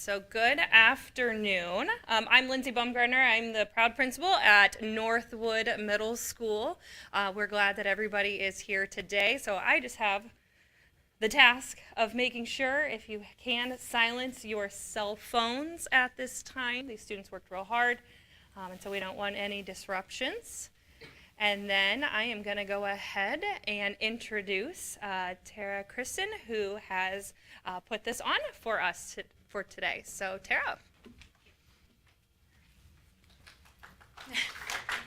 So good afternoon. I'm Lindsay Baumgartner. I'm the proud principal at Northwood Middle School. We're glad that everybody is here today. So I just have the task of making sure, if you can, silence your cell phones at this time. These students worked real hard, and so we don't want any disruptions. And then I am going to go ahead and introduce Tara Kristen, who has put this on for us for today. So, Tara.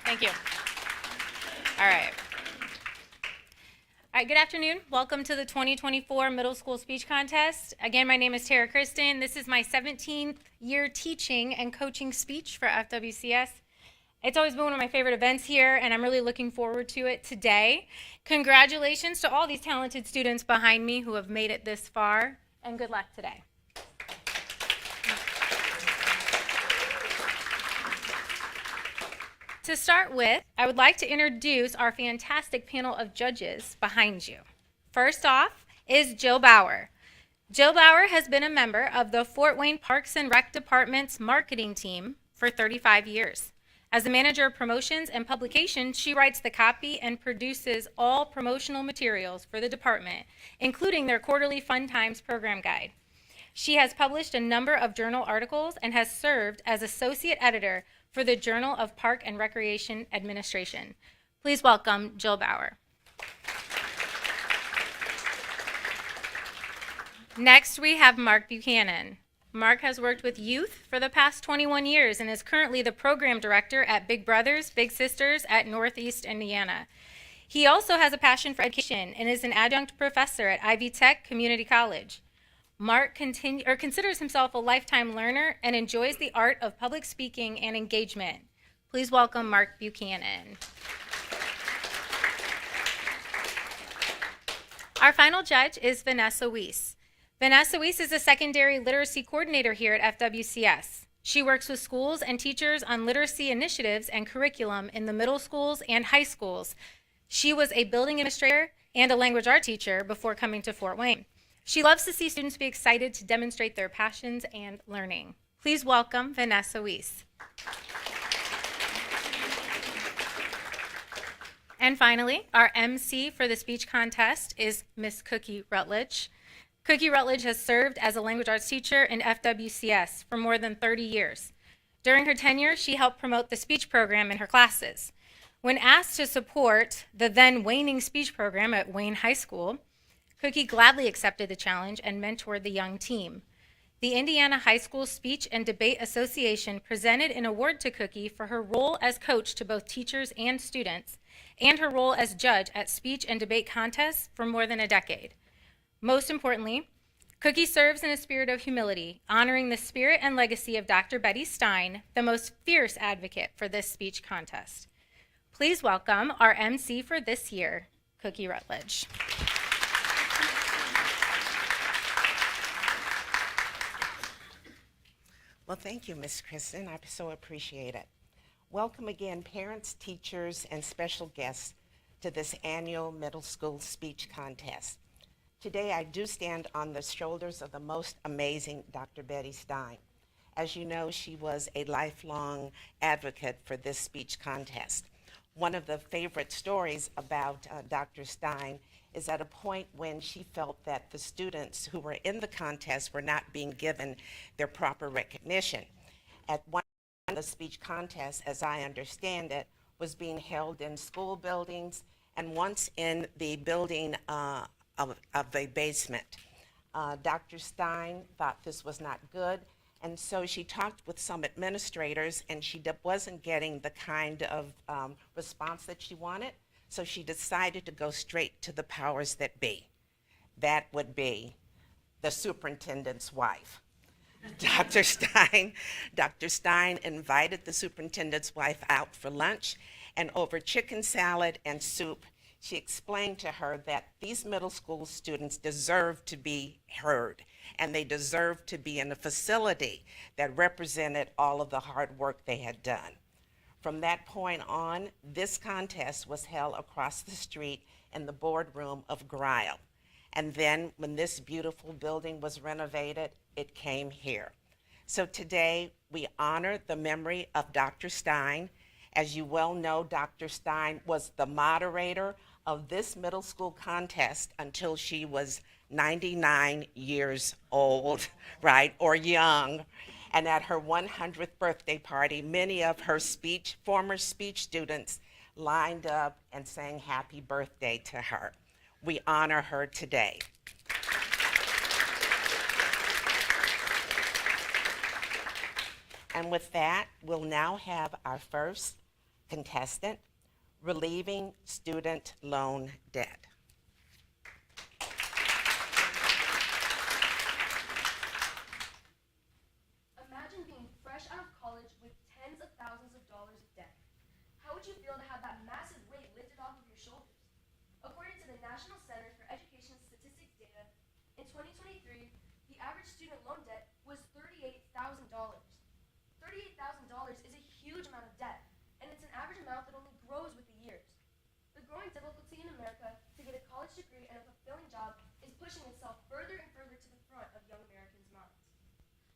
Thank you. All right. All right, good afternoon. Welcome to the 2024 Middle School Speech Contest. Again, my name is Tara Kristen. This is my 17th year teaching and coaching speech for FWCS. It's always been one of my favorite events here, and I'm really looking forward to it today. Congratulations to all these talented students behind me who have made it this far, and good luck today. To start with, I would like to introduce our fantastic panel of judges behind you. First off is Jill Bauer. Jill Bauer has been a member of the Fort Wayne Parks and Rec Department's marketing team for 35 years. As the manager of promotions and publications, she writes the copy and produces all promotional materials for the department, including their quarterly Fun Times program guide. She has published a number of journal articles and has served as associate editor for the Journal of Park and Recreation Administration. Please welcome Jill Bauer. Next, we have Mark Buchanan. Mark has worked with youth for the past 21 years and is currently the program director at Big Brothers Big Sisters at Northeast Indiana. He also has a passion for education and is an adjunct professor at Ivy Tech Community College. Mark considers himself a lifetime learner and enjoys the art of public speaking and engagement. Please welcome Mark Buchanan. Our final judge is Vanessa Weiss. Vanessa Weiss is a secondary literacy coordinator here at FWCS. She works with schools and teachers on literacy initiatives and curriculum in the middle schools and high schools. She was a building administrator and a language art teacher before coming to Fort Wayne. She loves to see students be excited to demonstrate their passions and learning. Please welcome Vanessa Weiss. And finally, our MC for the speech contest is Miss Cookie Rutledge. Cookie Rutledge has served as a language arts teacher in FWCS for more than 30 years. During her tenure, she helped promote the speech program in her classes. When asked to support the then waning speech program at Wayne High School, Cookie gladly accepted the challenge and mentored the young team. The Indiana High School Speech and Debate Association presented an award to Cookie for her role as coach to both teachers and students, and her role as judge at speech and debate contests for more than a decade. Most importantly, Cookie serves in a spirit of humility, honoring the spirit and legacy of Dr. Betty Stein, the most fierce advocate for this speech contest. Please welcome our MC for this year, Cookie Rutledge. Well, thank you, Ms. Kristen. I so appreciate it. Welcome again, parents, teachers, and special guests to this annual middle school speech contest. Today, I do stand on the shoulders of the most amazing Dr. Betty Stein. As you know, she was a lifelong advocate for this speech contest. One of the favorite stories about Dr. Stein is at a point when she felt that the students who were in the contest were not being given their proper recognition. At one of the speech contests, as I understand it, was being held in school buildings and once in the building of a basement. Dr. Stein thought this was not good, and so she talked with some administrators, and she wasn't getting the kind of response that she wanted, so she decided to go straight to the powers that be. That would be the superintendent's wife. Dr. Stein invited the superintendent's wife out for lunch, and over chicken salad and soup, she explained to her that these middle school students deserve to be heard, and they deserve to be in a facility that represented all of the hard work they had done. From that point on, this contest was held across the street in the boardroom of Greil. And then when this beautiful building was renovated, it came here. So today we honor the memory of Dr. Stein. As you well know, Dr. Stein was the moderator of this middle school contest until she was 99 years old, right, or young. And at her 100th birthday party, many of her former speech students lined up and sang happy birthday to her. We honor her today. And with that, we'll now have our first contestant, relieving student loan debt. Imagine being fresh out of college with tens of thousands of dollars of debt. How would you feel to have that massive weight lifted off of your shoulders? According to the National Center for Education Statistics data, in 2023, the average student loan debt was $38,000. $38,000 is a huge amount of debt, and it's an average amount that only grows with the years. The growing difficulty in America to get a college degree and a fulfilling job is pushing itself further and further to the front of young Americans' minds.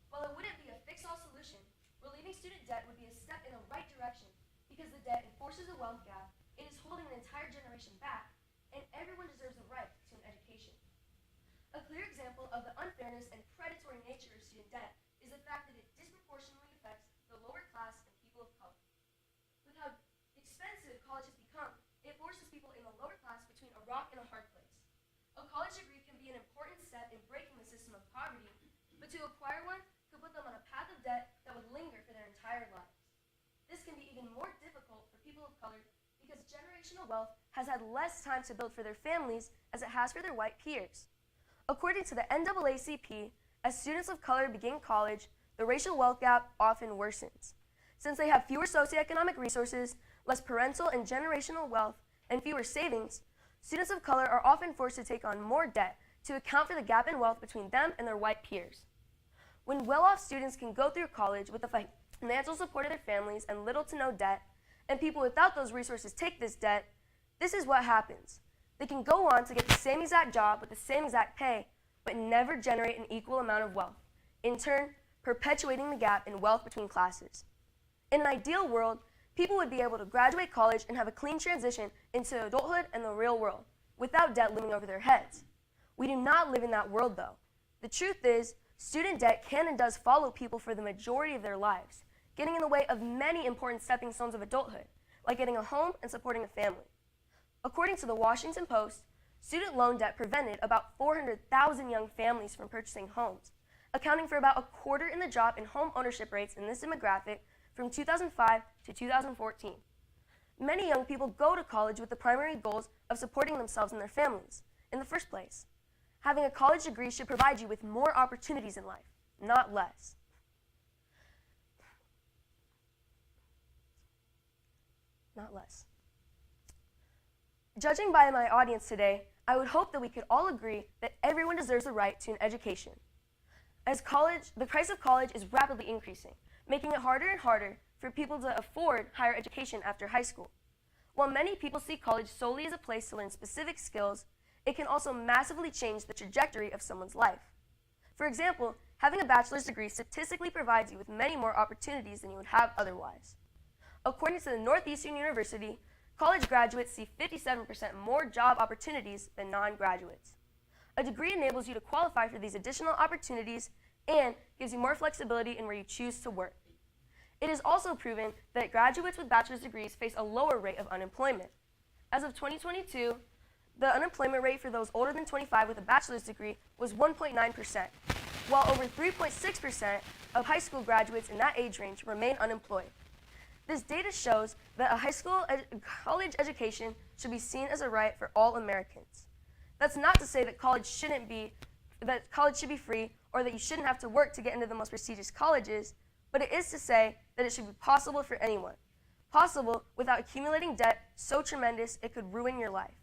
While it wouldn't be a fix-all solution, relieving student debt would be a step in the right direction because the debt enforces a wealth gap, it is holding an entire generation back, and everyone deserves a right to an education. A clear example of the unfairness and predatory nature of student debt is the fact that it disproportionately affects the lower class and people of color. With how expensive college has become, it forces people in the lower class between a rock and a hard place. A college degree can be an important step in breaking the system of poverty, but to acquire one could put them on a path of debt that would linger for their entire lives. This can be even more difficult for people of color because generational wealth has had less time to build for their families as it has for their white peers. According to the NAACP, as students of color begin college, the racial wealth gap often worsens. Since they have fewer socioeconomic resources, less parental and generational wealth, and fewer savings, students of color are often forced to take on more debt to account for the gap in wealth between them and their white peers. When well-off students can go through college with the financial support of their families and little to no debt, and people without those resources take this debt, this is what happens. They can go on to get the same exact job with the same exact pay, but never generate an equal amount of wealth, in turn, perpetuating the gap in wealth between classes. In an ideal world, people would be able to graduate college and have a clean transition into adulthood and the real world, without debt looming over their heads. We do not live in that world, though. The truth is, student debt can and does follow people for the majority of their lives, getting in the way of many important stepping stones of adulthood, like getting a home and supporting a family. According to the Washington Post, student loan debt prevented about 400,000 young families from purchasing homes, accounting for about a quarter in the drop in home ownership rates in this demographic from 2005 to 2014. Many young people go to college with the primary goals of supporting themselves and their families in the first place. Having a college degree should provide you with more opportunities in life, not less. Not less. Judging by my audience today, I would hope that we could all agree that everyone deserves the right to an education. As the price of college is rapidly increasing, making it harder and harder for people to afford higher education after high school. While many people see college solely as a place to learn specific skills, it can also massively change the trajectory of someone's life. For example, having a bachelor's degree statistically provides you with many more opportunities than you would have otherwise. According to the Northeastern University, college graduates see 57% more job opportunities than non-graduates. A degree enables you to qualify for these additional opportunities and gives you more flexibility in where you choose to work. It is also proven that graduates with bachelor's degrees face a lower rate of unemployment. As of 2022, the unemployment rate for those older than 25 with a bachelor's degree was 1.9%, while over 3.6% of high school graduates in that age range remain unemployed. This data shows that a college education should be seen as a right for all Americans. That's not to say that college should be free or that you shouldn't have to work to get into the most prestigious colleges, but it is to say that it should be possible for anyone. Possible without accumulating debt so tremendous it could ruin your life.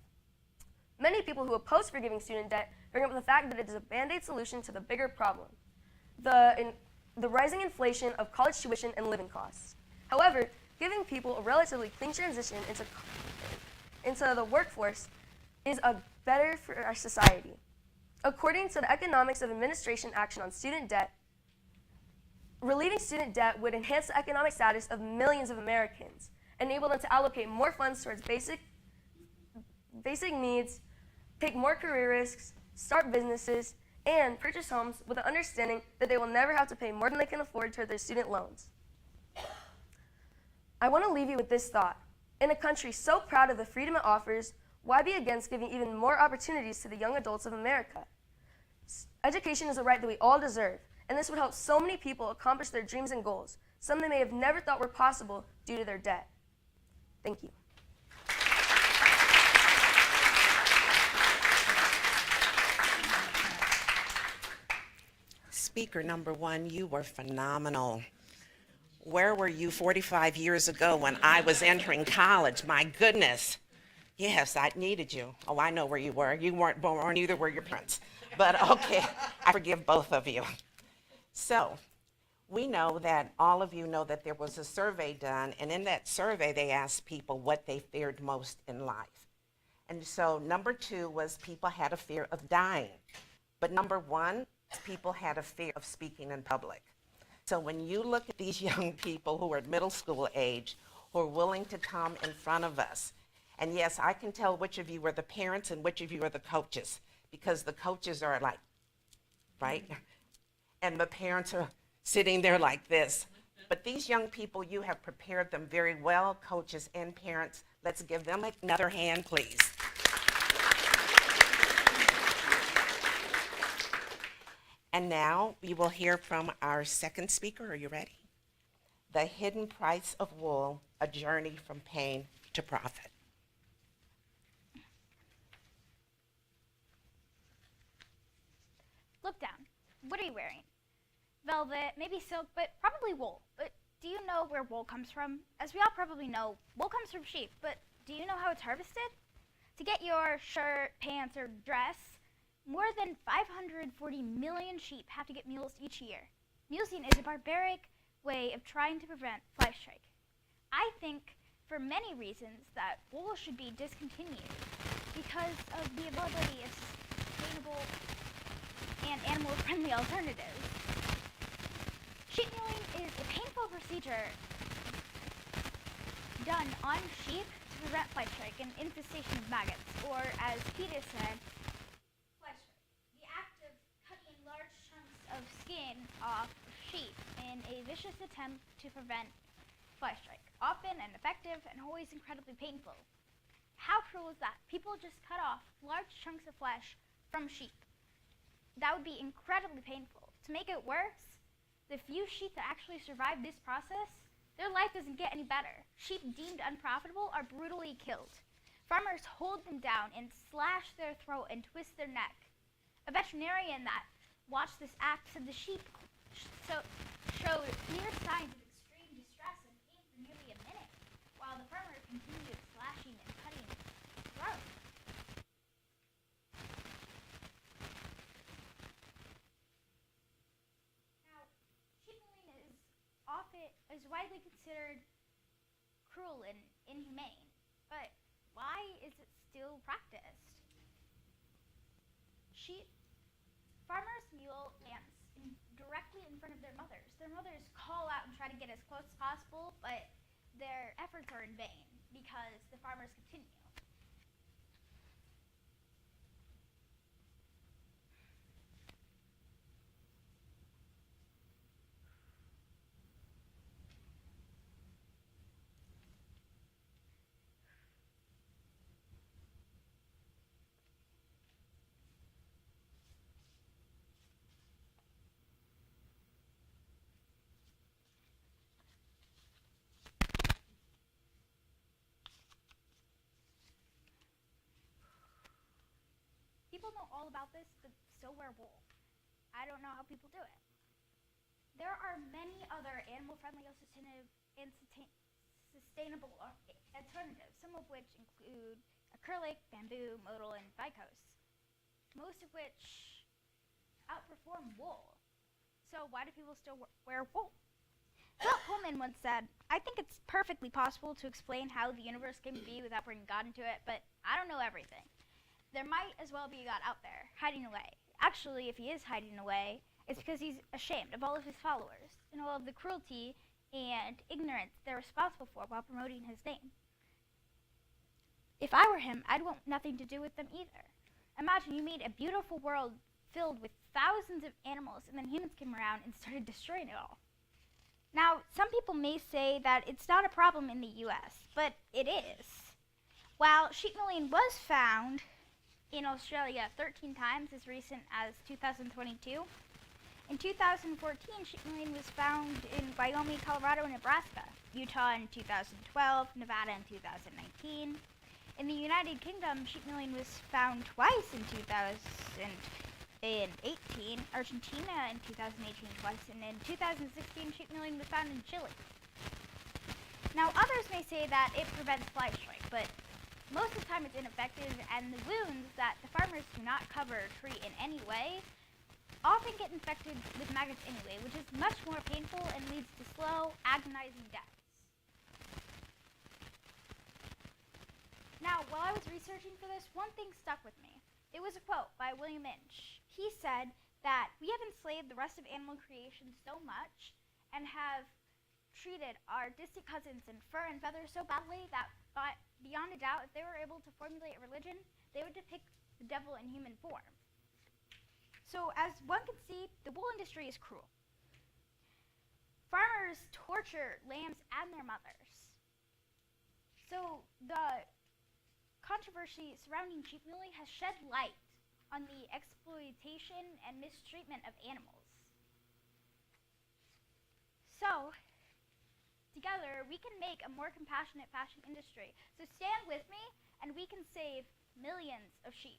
Many people who oppose forgiving student debt bring up the fact that it is a band-aid solution to the bigger problem, the rising inflation of college tuition and living costs. However, giving people a relatively clean transition into the workforce is better for our society. According to the Economics of Administration Action on Student Debt, Relieving student debt would enhance the economic status of millions of Americans, enable them to allocate more funds towards basic needs, take more career risks, start businesses, and purchase homes with the understanding that they will never have to pay more than they can afford toward their student loans. I want to leave you with this thought. In a country so proud of the freedom it offers, why be against giving even more opportunities to the young adults of America? Education is a right that we all deserve, and this would help so many people accomplish their dreams and goals, some they may have never thought were possible due to their debt. Thank you. Speaker number one, you were phenomenal. Where were you 45 years ago when I was entering college? My goodness. Yes, I needed you. Oh, I know where you were. You weren't born, neither were your parents. But okay, I forgive both of you. So, we know that all of you know that there was a survey done, and in that survey they asked people what they feared most in life. And so number 2 was people had a fear of dying. But number 1, people had a fear of speaking in public. So when you look at these young people who are at middle school age, who are willing to come in front of us, and yes, I can tell which of you are the parents and which of you are the coaches, because the coaches are like, right? And the parents are sitting there like this. But these young people, you have prepared them very well, coaches and parents. Let's give them another hand, please. And now we will hear from our second speaker. Are you ready? The Hidden Price of Wool, a journey from pain to profit. Look down. What are you wearing? Velvet, maybe silk, but probably wool. But do you know where wool comes from? As we all probably know, wool comes from sheep, but do you know how it's harvested? To get your shirt, pants, or dress, more than 540 million sheep have to get mulesed each year. Mulesing is a barbaric way of trying to prevent fly strike. I think, for many reasons, that wool should be discontinued because of the availability of sustainable and animal-friendly alternatives. Sheep mulling is a painful procedure done on sheep to prevent fly strike and infestation of maggots, or as Peter said, fly strike. The act of cutting large chunks of skin off of sheep in a vicious attempt to prevent fly strike. Often ineffective and always incredibly painful. How cruel is that? People just cut off large chunks of flesh from sheep. That would be incredibly painful. To make it worse, the few sheep that actually survive this process, their life doesn't get any better. Sheep deemed unprofitable are brutally killed. Farmers hold them down and slash their throat and twist their neck. A veterinarian that watched this act said the sheep showed clear signs of extreme distress and pain for nearly a minute, while the farmer continued slashing and cutting its throat. Now, sheep mulling is widely considered cruel and inhumane, but why is it still practiced? Farmers mule ants directly in front of their mothers. Their mothers call out and try to get as close as possible, but their efforts are in vain because the farmers continue. People know all about this, but still wear wool. I don't know how people do it. There are many other animal-friendly and sustainable alternatives, some of which include acrylic, bamboo, modal, and viscose, most of which outperform wool. So why do people still wear wool? Philip Pullman once said, "I think it's perfectly possible to explain how the universe came to be without bringing God into it, but I don't know everything. There might as well be a God out there, hiding away. Actually, if he is hiding away, it's because he's ashamed of all of his followers. and all of the cruelty and ignorance they're responsible for while promoting his name. If I were him, I'd want nothing to do with them either. Imagine you made a beautiful world filled with thousands of animals, and then humans came around and started destroying it all. Now, some people may say that it's not a problem in the US, but it is. While sheep milling was found in Australia 13 times as recent as 2022, in 2014, sheep milling was found in Wyoming, Colorado, and Nebraska, Utah in 2012, Nevada in 2019. In the United Kingdom, sheep milling was found twice in 2018, Argentina in 2018 twice, and in 2016, sheep milling was found in Chile. Now, others may say that it prevents fly strike, but most of the time it's ineffective, and the wounds that the farmers do not cover or treat in any way often get infected with maggots anyway, which is much more painful and leads to slow, agonizing deaths. Now, while I was researching for this, one thing stuck with me. It was a quote by William Inch. He said that we have enslaved the rest of animal creation so much and have treated our distant cousins in fur and feathers so badly that beyond a doubt, if they were able to formulate a religion, they would depict the devil in human form. So as one can see, the wool industry is cruel. Farmers torture lambs and their mothers. So the controversy surrounding sheep milling has shed light on the exploitation and mistreatment of animals. So, together, we can make a more compassionate fashion industry. So stand with me, and we can save millions of sheep.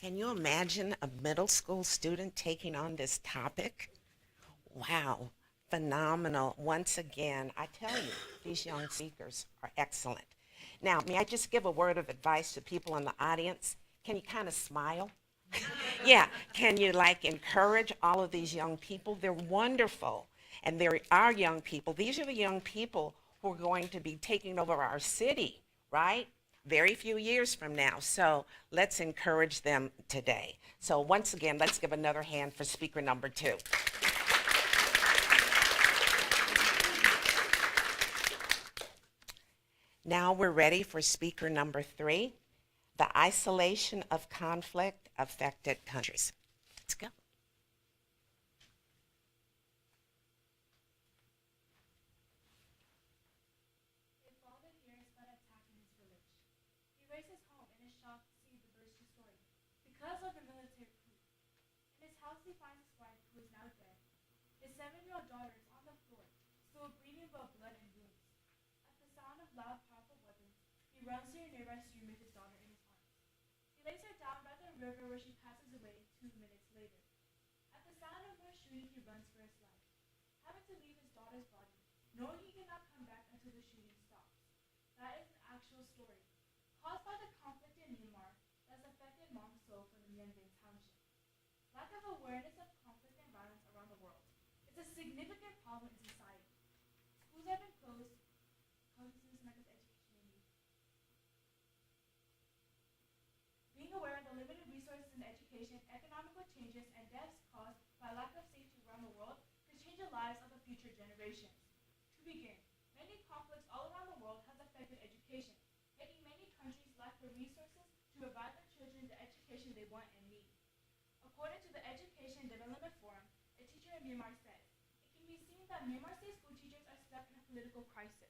Can you imagine a middle school student taking on this topic? Wow, phenomenal. Once again, I tell you, these young speakers are excellent. Now, may I just give a word of advice to people in the audience? Can you kind of smile? Yeah, can you encourage all of these young people? They're wonderful, and there are young people. These are the young people who are going to be taking over our city, right? Very few years from now. So let's encourage them today. So once again, let's give another hand for speaker number 2. Now we're ready for speaker number 3, the isolation of conflict affected countries. Let's go. A father hears about attack in his village. He races home and is shocked to see the bird's true story because of the military coup. In his house, he finds his wife, who is now dead. His 7-year-old daughter is on the floor, still bleeding but blood and wounds. At the sound of loud, powerful weapons, he runs to a nearby stream with his daughter in his arms. He lays her down by the river, where she passes away 2 minutes later. At the sound of more shooting, he runs for his life, having to leave his daughter's body, knowing he cannot come back until the shooting stops. That is an actual story, caused by the conflict in Myanmar that has affected Mong So from the Mien Vinh Township. Lack of awareness of conflict and violence around the world is a significant problem in society. Schools have been closed, causing students lack of education and youth. Being aware of the limited resources in education, economical changes, and deaths caused by lack of safety around the world could change the lives of the future generations. To begin, many conflicts all around the world has affected education, making many countries lack the resources to provide their children the education they want and need. According to the Education Development Forum, a teacher in Myanmar said, it can be seen that Myanmar state school teachers are stuck in a political crisis,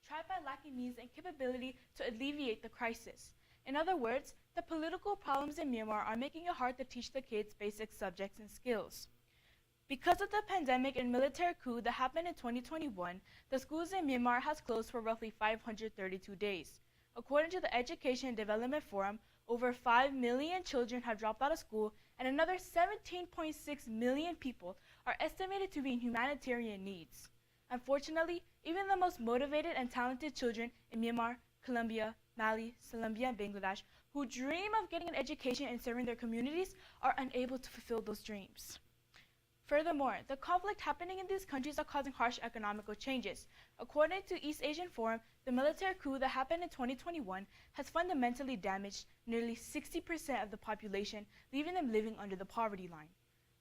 trapped by lacking means and capability to alleviate the crisis. In other words, the political problems in Myanmar are making it hard to teach the kids basic subjects and skills. Because of the pandemic and military coup that happened in 2021, the schools in Myanmar has closed for roughly 532 days. According to the Education Development Forum, over 5 million children have dropped out of school, and another 17.6 million people are estimated to be in humanitarian needs. Unfortunately, even the most motivated and talented children in Myanmar, Colombia, Mali, Colombia, and Bangladesh, who dream of getting an education and serving their communities, are unable to fulfill those dreams. Furthermore, the conflict happening in these countries are causing harsh economical changes. According to East Asian Forum, the military coup that happened in 2021 has fundamentally damaged nearly 60% of the population, leaving them living under the poverty line.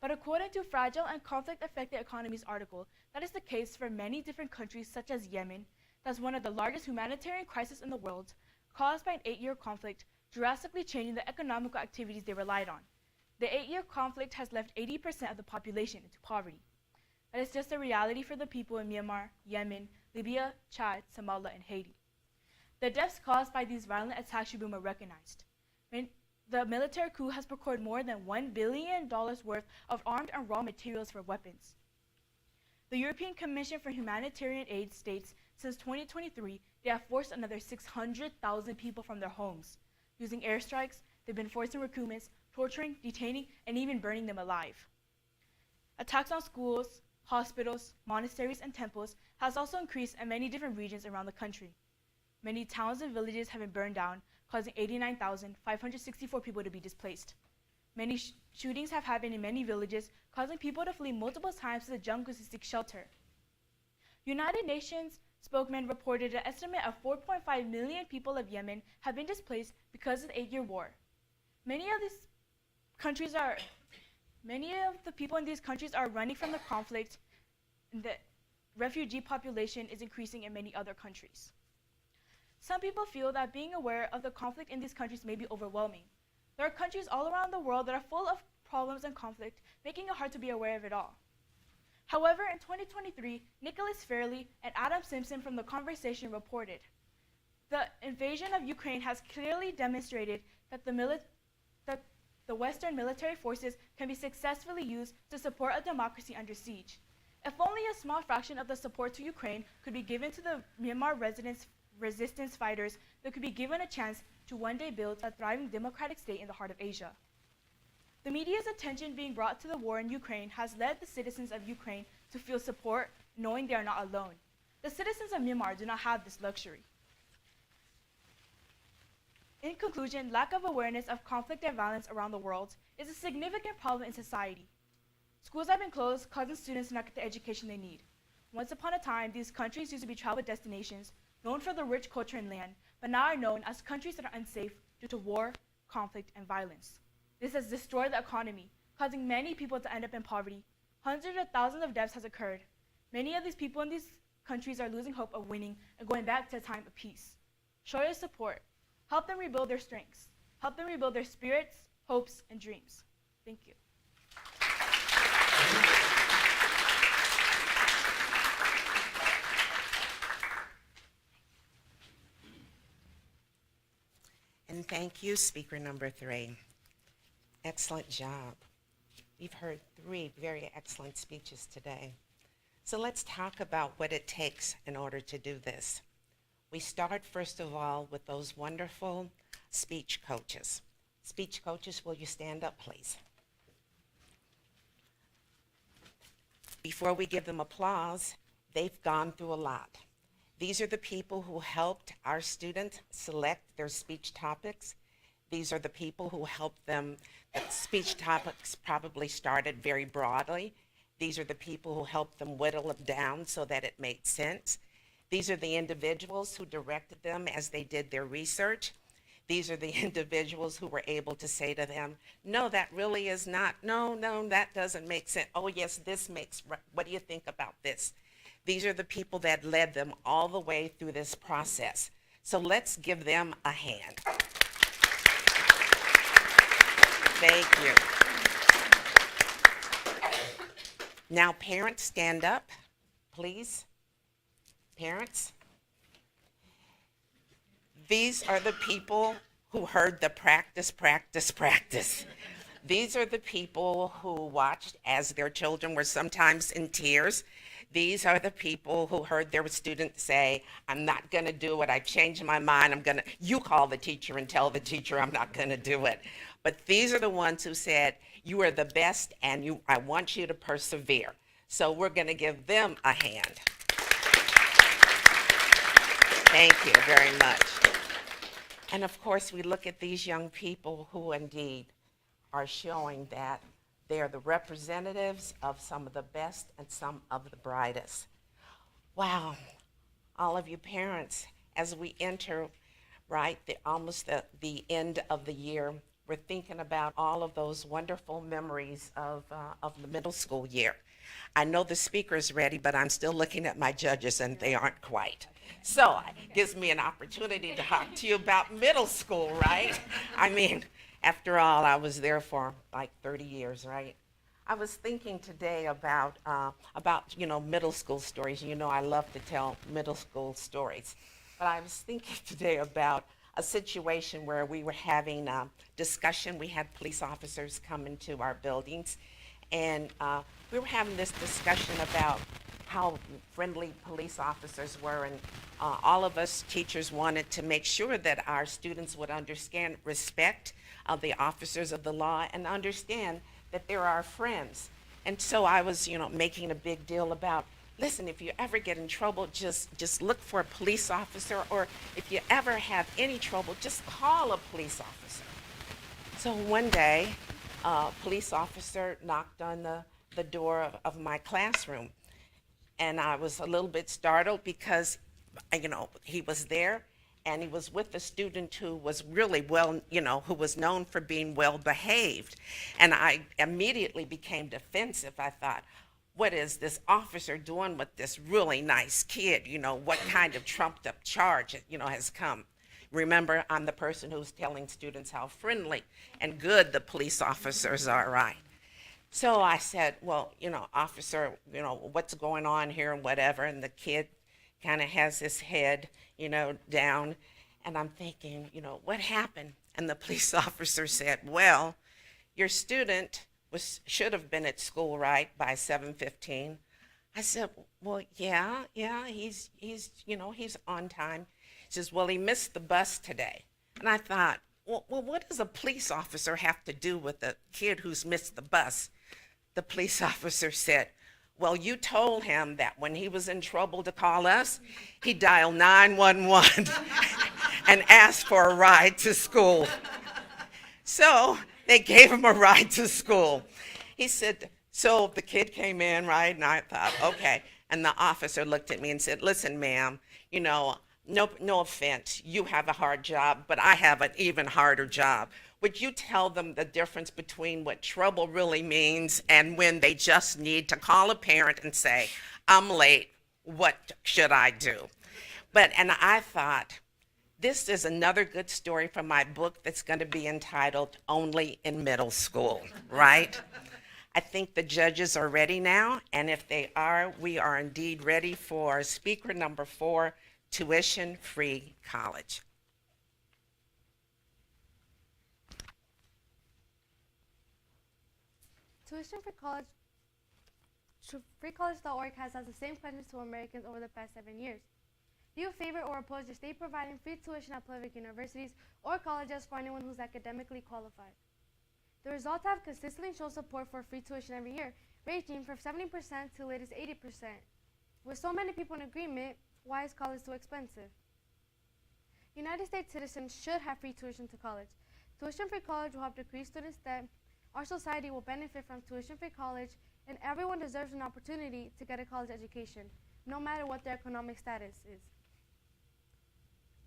But according to Fragile and Conflict-Affected Economies article, that is the case for many different countries such as Yemen, that's one of the largest humanitarian crises in the world, caused by an 8-year conflict, drastically changing the economical activities they relied on. The 8-year conflict has left 80% of the population into poverty. That is just a reality for the people in Myanmar, Yemen, Libya, Chad, Somalia, and Haiti. The deaths caused by these violent attacks should be more recognized. The military coup has procured more than $1 billion worth of armed and raw materials for weapons. The European Commission for Humanitarian Aid states since 2023, they have forced another 600,000 people from their homes. Using airstrikes, they've been forcing recruitments, torturing, detaining, and even burning them alive. Attacks on schools, hospitals, monasteries, and temples has also increased in many different regions around the country. Many towns and villages have been burned down, causing 89,564 people to be displaced. Many shootings have happened in many villages, causing people to flee multiple times to the jungles to seek shelter. United Nations spokesman reported an estimate of 4.5 million people of Yemen have been displaced because of the 8-year war. Many of the people in these countries are running from the conflict, and the refugee population is increasing in many other countries. Some people feel that being aware of the conflict in these countries may be overwhelming. There are countries all around the world that are full of problems and conflict, making it hard to be aware of it all. However, in 2023, Nicholas Fairley and Adam Simpson from The Conversation reported, the invasion of Ukraine has clearly demonstrated that the Western military forces can be successfully used to support a democracy under siege. If only a small fraction of the support to Ukraine could be given to the Myanmar resistance fighters, they could be given a chance to one day build a thriving democratic state in the heart of Asia. The media's attention being brought to the war in Ukraine has led the citizens of Ukraine to feel support, knowing they are not alone. The citizens of Myanmar do not have this luxury. In conclusion, lack of awareness of conflict and violence around the world is a significant problem in society. Schools have been closed, causing students to not get the education they need. Once upon a time, these countries used to be travel destinations known for their rich culture and land, but now are known as countries that are unsafe due to war, conflict, and violence. This has destroyed the economy, causing many people to end up in poverty. Hundreds of thousands of deaths has occurred. Many of these people in these countries are losing hope of winning and going back to a time of peace. Show your support. Help them rebuild their strengths. Help them rebuild their spirits, hopes, and dreams. Thank you. And thank you, speaker number 3. Excellent job. We've heard 3 very excellent speeches today. So let's talk about what it takes in order to do this. We start, first of all, with those wonderful speech coaches. Speech coaches, will you stand up, please? Before we give them applause, they've gone through a lot. These are the people who helped our students select their speech topics. These are the people who helped them. The speech topics probably started very broadly. These are the people who helped them whittle them down so that it made sense. These are the individuals who directed them as they did their research. These are the individuals who were able to say to them, no, that really is not, no, that doesn't make sense. Oh yes, this makes, what do you think about this? These are the people that led them all the way through this process. So let's give them a hand. Thank you. Now parents, stand up, please. Parents. These are the people who heard the practice. These are the people who watched as their children were sometimes in tears. These are the people who heard their students say, I'm not going to do it. I've changed my mind. You call the teacher and tell the teacher I'm not going to do it. But these are the ones who said, you are the best and I want you to persevere. So we're going to give them a hand. Thank you very much. And of course, we look at these young people who indeed are showing that They are the representatives of some of the best and some of the brightest. Wow, all of you parents, as we enter, right, almost the end of the year, we're thinking about all of those wonderful memories of the middle school year. I know the speaker's ready, but I'm still looking at my judges and they aren't quite. So it gives me an opportunity to talk to you about middle school, right? I mean, after all, I was there for like 30 years, right? I was thinking today about middle school stories. You know, I love to tell middle school stories. But I was thinking today about a situation where we were having a discussion. We had police officers come into our buildings, and we were having this discussion about how friendly police officers were, and all of us teachers wanted to make sure that our students would understand respect of the officers of the law and understand that they're our friends. And so I was, making a big deal about, listen, if you ever get in trouble, just look for a police officer, or if you ever have any trouble, just call a police officer. So one day, a police officer knocked on the door of my classroom, and I was a little bit startled because, he was there, and he was with a student who was really who was known for being well behaved. And I immediately became defensive. I thought, what is this officer doing with this really nice kid? What kind of trumped up charge, has come? Remember, I'm the person who's telling students how friendly and good the police officers are, right? So I said, well, officer, what's going on here and whatever. And the kid kind of has his head, down. And I'm thinking, what happened? And the police officer said, well, your student should have been at school, right, by 7:15. I said, well, yeah, he's on time. He says, well, he missed the bus today. And I thought, well, what does a police officer have to do with a kid who's missed the bus? The police officer said, well, you told him that when he was in trouble to call us, he dialed 911 and asked for a ride to school. So they gave him a ride to school. He said, so the kid came in, right? And I thought, okay. And the officer looked at me and said, listen, ma'am, no offense. You have a hard job, but I have an even harder job. Would you tell them the difference between what trouble really means and when they just need to call a parent and say, I'm late, what should I do? And I thought, this is another good story from my book that's going to be entitled Only in Middle School, right? I think the judges are ready now, and if they are, we are indeed ready for speaker number 4, tuition-free college. Tuition for college, freecollege.org has asked the same questions to Americans over the past 7 years. Do you favor or oppose your state providing free tuition at public universities or colleges for anyone who's academically qualified? The results have consistently shown support for free tuition every year, ranging from 70% to latest 80%. With so many people in agreement, why is college so expensive? United States citizens should have free tuition to college. Tuition-free college will help decrease students' debt. Our society will benefit from tuition-free college, and everyone deserves an opportunity to get a college education, no matter what their economic status is.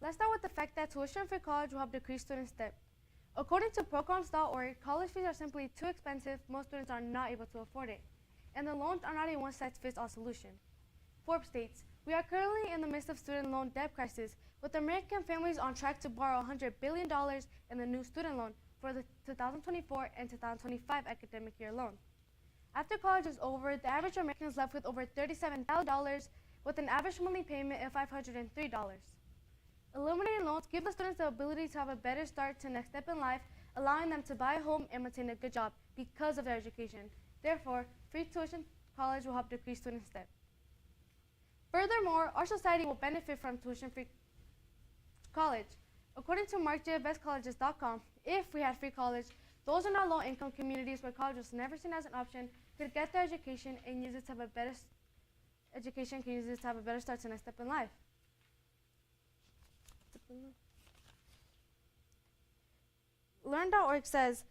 Let's start with the fact that tuition-free college will help decrease students' debt. According to programs.org, college fees are simply too expensive. Most students are not able to afford it, and the loans are not a one-size-fits-all solution. Forbes states, we are currently in the midst of student loan debt crisis, with American families on track to borrow $100 billion in the new student loan for the 2024 and 2025 academic year alone. After college is over, the average American is left with over $37,000 with an average monthly payment of $503. Eliminating loans give the students the ability to have a better start to the next step in life, allowing them to buy a home and maintain a good job because of their education. Therefore, free tuition college will help decrease students' debt. Furthermore, our society will benefit from tuition-free college. According to MarkJBestColleges.com, if we had free college, those in our low-income communities where college was never seen as an option could get their education and use it to have a better start to the next step in life. Learn.org says,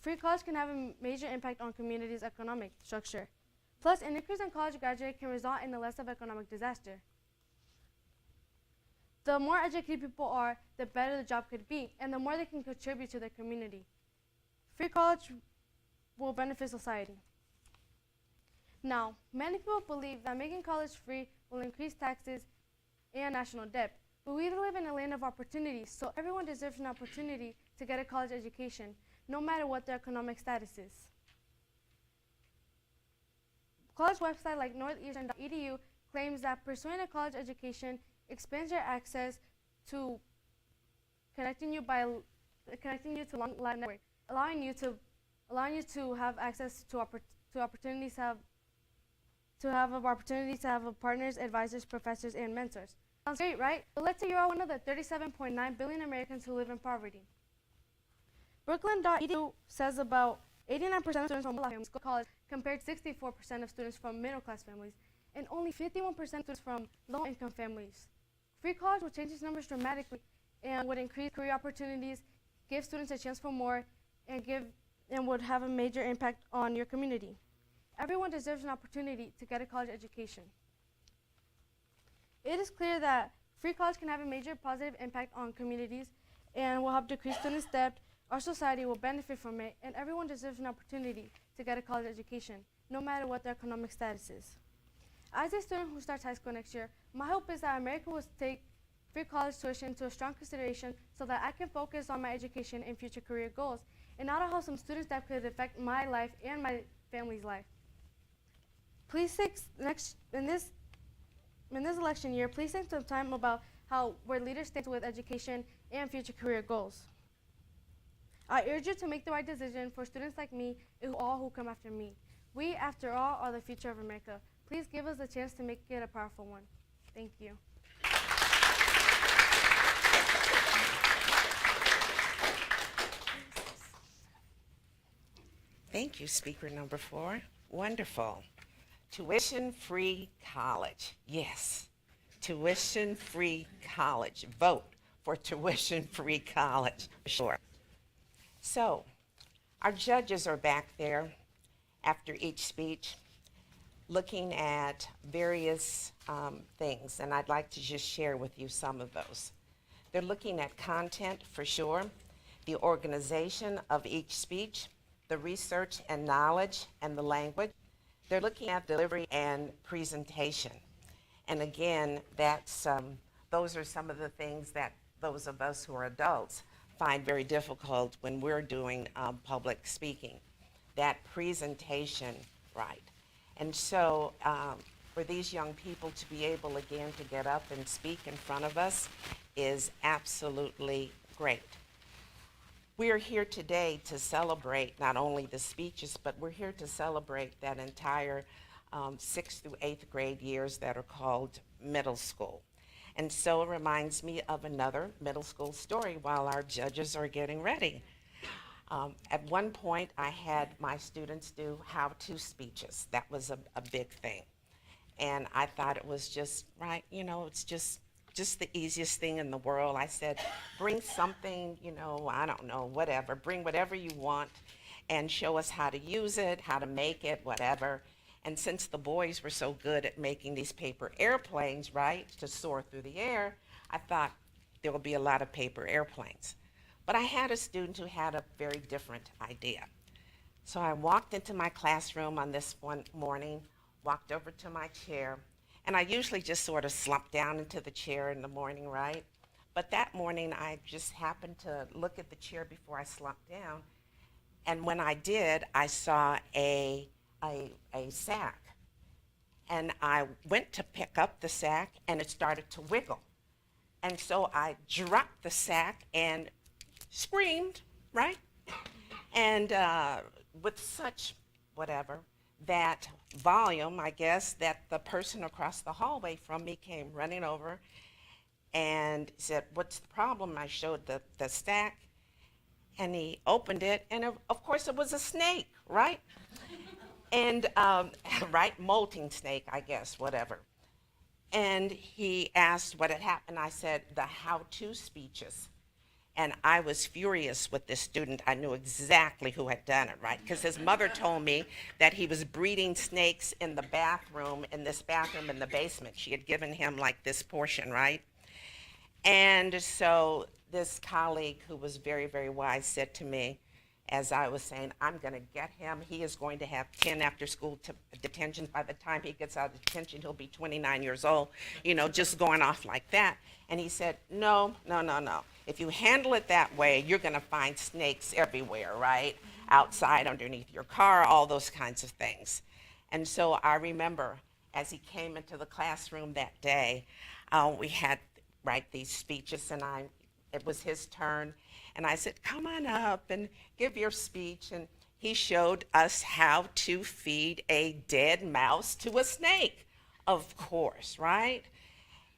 free college can have a major impact on communities' economic structure. Plus, an increase in college graduates can result in less of economic disaster. The more educated people are, the better the job could be, and the more they can contribute to their community. Free college will benefit society. Now, many people believe that making college free will increase taxes and national debt, but we live in a land of opportunities, so everyone deserves an opportunity to get a college education, no matter what their economic status is. College website like northeastern.edu claims that pursuing a college education expands your access to connecting you to long life network, allowing you to have access to opportunities to have partners, advisors, professors, and mentors. Sounds great, right? But let's say you are one of the 37.9 billion Americans who live in poverty. Brooklyn.edu says about 89% of students from low families go to college compared to 64% of students from middle-class families, and only 51% of students from low-income families. Free college would change these numbers dramatically and would increase career opportunities, give students a chance for more, and would have a major impact on your community. Everyone deserves an opportunity to get a college education. It is clear that free college can have a major positive impact on communities and will help decrease students' debt. Our society will benefit from it, and everyone deserves an opportunity to get a college education, no matter what their economic status is. As a student who starts high school next year, my hope is that America will take free college tuition into a strong consideration so that I can focus on my education and future career goals, and not allow some students that could affect my life and my family's life. Please in this election year, please take some time about where leaders stand with education and future career goals. I urge you to make the right decision for students like me and all who come after me. We, after all, are the future of America. Please give us a chance to make it a powerful one. Thank you. Thank you, speaker number 4. Wonderful. Tuition-free college. Yes, tuition-free college. Vote for tuition-free college, for sure. So, our judges are back there after each speech looking at various things, and I'd like to just share with you some of those. They're looking at content, for sure, the organization of each speech, the research and knowledge and the language. They're looking at delivery and presentation. And again, those are some of the things that those of us who are adults find very difficult when we're doing public speaking, that presentation right. And so for these young people to be able again to get up and speak in front of us is absolutely great. We are here today to celebrate not only the speeches, but we're here to celebrate that entire 6th through 8th grade years that are called middle school. And so it reminds me of another middle school story while our judges are getting ready. At one point, I had my students do how-to speeches. That was a big thing. And I thought it was just, right, it's just the easiest thing in the world. I said, bring something, I don't know, whatever. Bring whatever you want and show us how to use it, how to make it, whatever. And since the boys were so good at making these paper airplanes, right, to soar through the air, I thought there will be a lot of paper airplanes. But I had a student who had a very different idea. So I walked into my classroom on this one morning, walked over to my chair, and I usually just sort of slump down into the chair in the morning, right? But that morning, I just happened to look at the chair before I slumped down, and when I did, I saw a sack. And I went to pick up the sack, and it started to wiggle. And so I dropped the sack and screamed, right? And with such, that volume, I guess, that the person across the hallway from me came running over and said, "What's the problem?" I showed the sack, and he opened it, and of course it was a snake, right? And, right, molting snake, I guess, whatever. And he asked what had happened. I said, the how-to speeches. And I was furious with this student. I knew exactly who had done it, right? Because his mother told me that he was breeding snakes in the bathroom, in this bathroom in the basement. She had given him like this portion, right? And so this colleague who was very, very wise said to me, as I was saying, I'm going to get him. He is going to have 10 after school detentions. By the time he gets out of detention, he'll be 29 years old, just going off like that. And he said, no. If you handle it that way, you're going to find snakes everywhere, right? Outside, underneath your car, all those kinds of things. And so I remember as he came into the classroom that day, we had write these speeches, and it was his turn. And I said, come on up and give your speech. And he showed us how to feed a dead mouse to a snake, of course, right?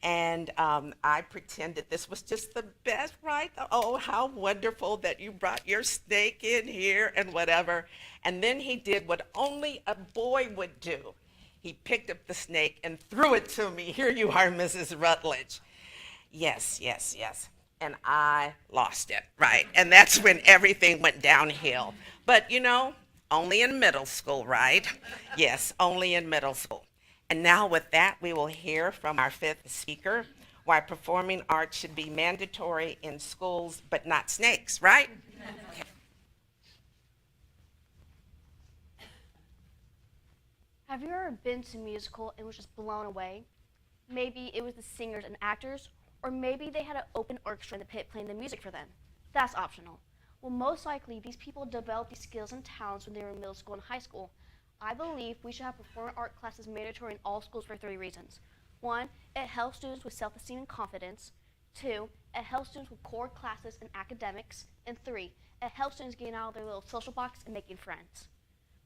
And I pretended this was just the best, right? Oh, how wonderful that you brought your snake in here and whatever. And then he did what only a boy would do. He picked up the snake and threw it to me. Here you are, Mrs. Rutledge. Yes. And I lost it, right? And that's when everything went downhill. But, only in middle school, right? Yes, only in middle school. And now with that, we will hear from our fifth speaker, why performing arts should be mandatory in schools, but not snakes, right? Okay. Have you ever been to a musical and was just blown away? Maybe it was the singers and actors, or maybe they had an open orchestra in the pit playing the music for them. That's optional. Well, most likely, these people developed these skills and talents when they were in middle school and high school. I believe we should have performing art classes mandatory in all schools for 3 reasons. 1, it helps students with self-esteem and confidence. 2, it helps students with core classes and academics. And 3, it helps students getting out of their little social box and making friends.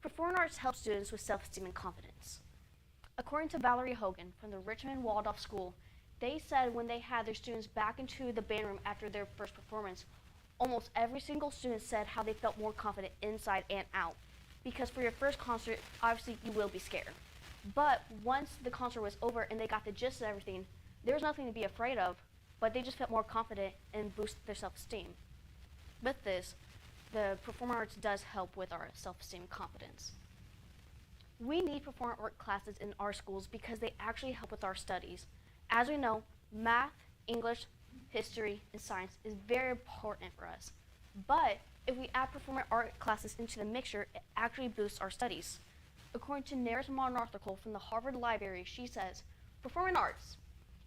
Performing arts helps students with self-esteem and confidence. According to Valerie Hogan from the Richmond Waldorf School, they said when they had their students back into the band room after their first performance, almost every single student said how they felt more confident inside and out. Because for your first concert, obviously you will be scared. But once the concert was over and they got the gist of everything, there was nothing to be afraid of, but they just felt more confident and boosted their self-esteem. With this, the performing arts does help with our self-esteem and confidence. We need performing art classes in our schools because they actually help with our studies. As we know, math, English, history, and science is very important for us. But if we add performing art classes into the mixture, it actually boosts our studies. According to Nair's modern article from the Harvard Library, she says, performing arts,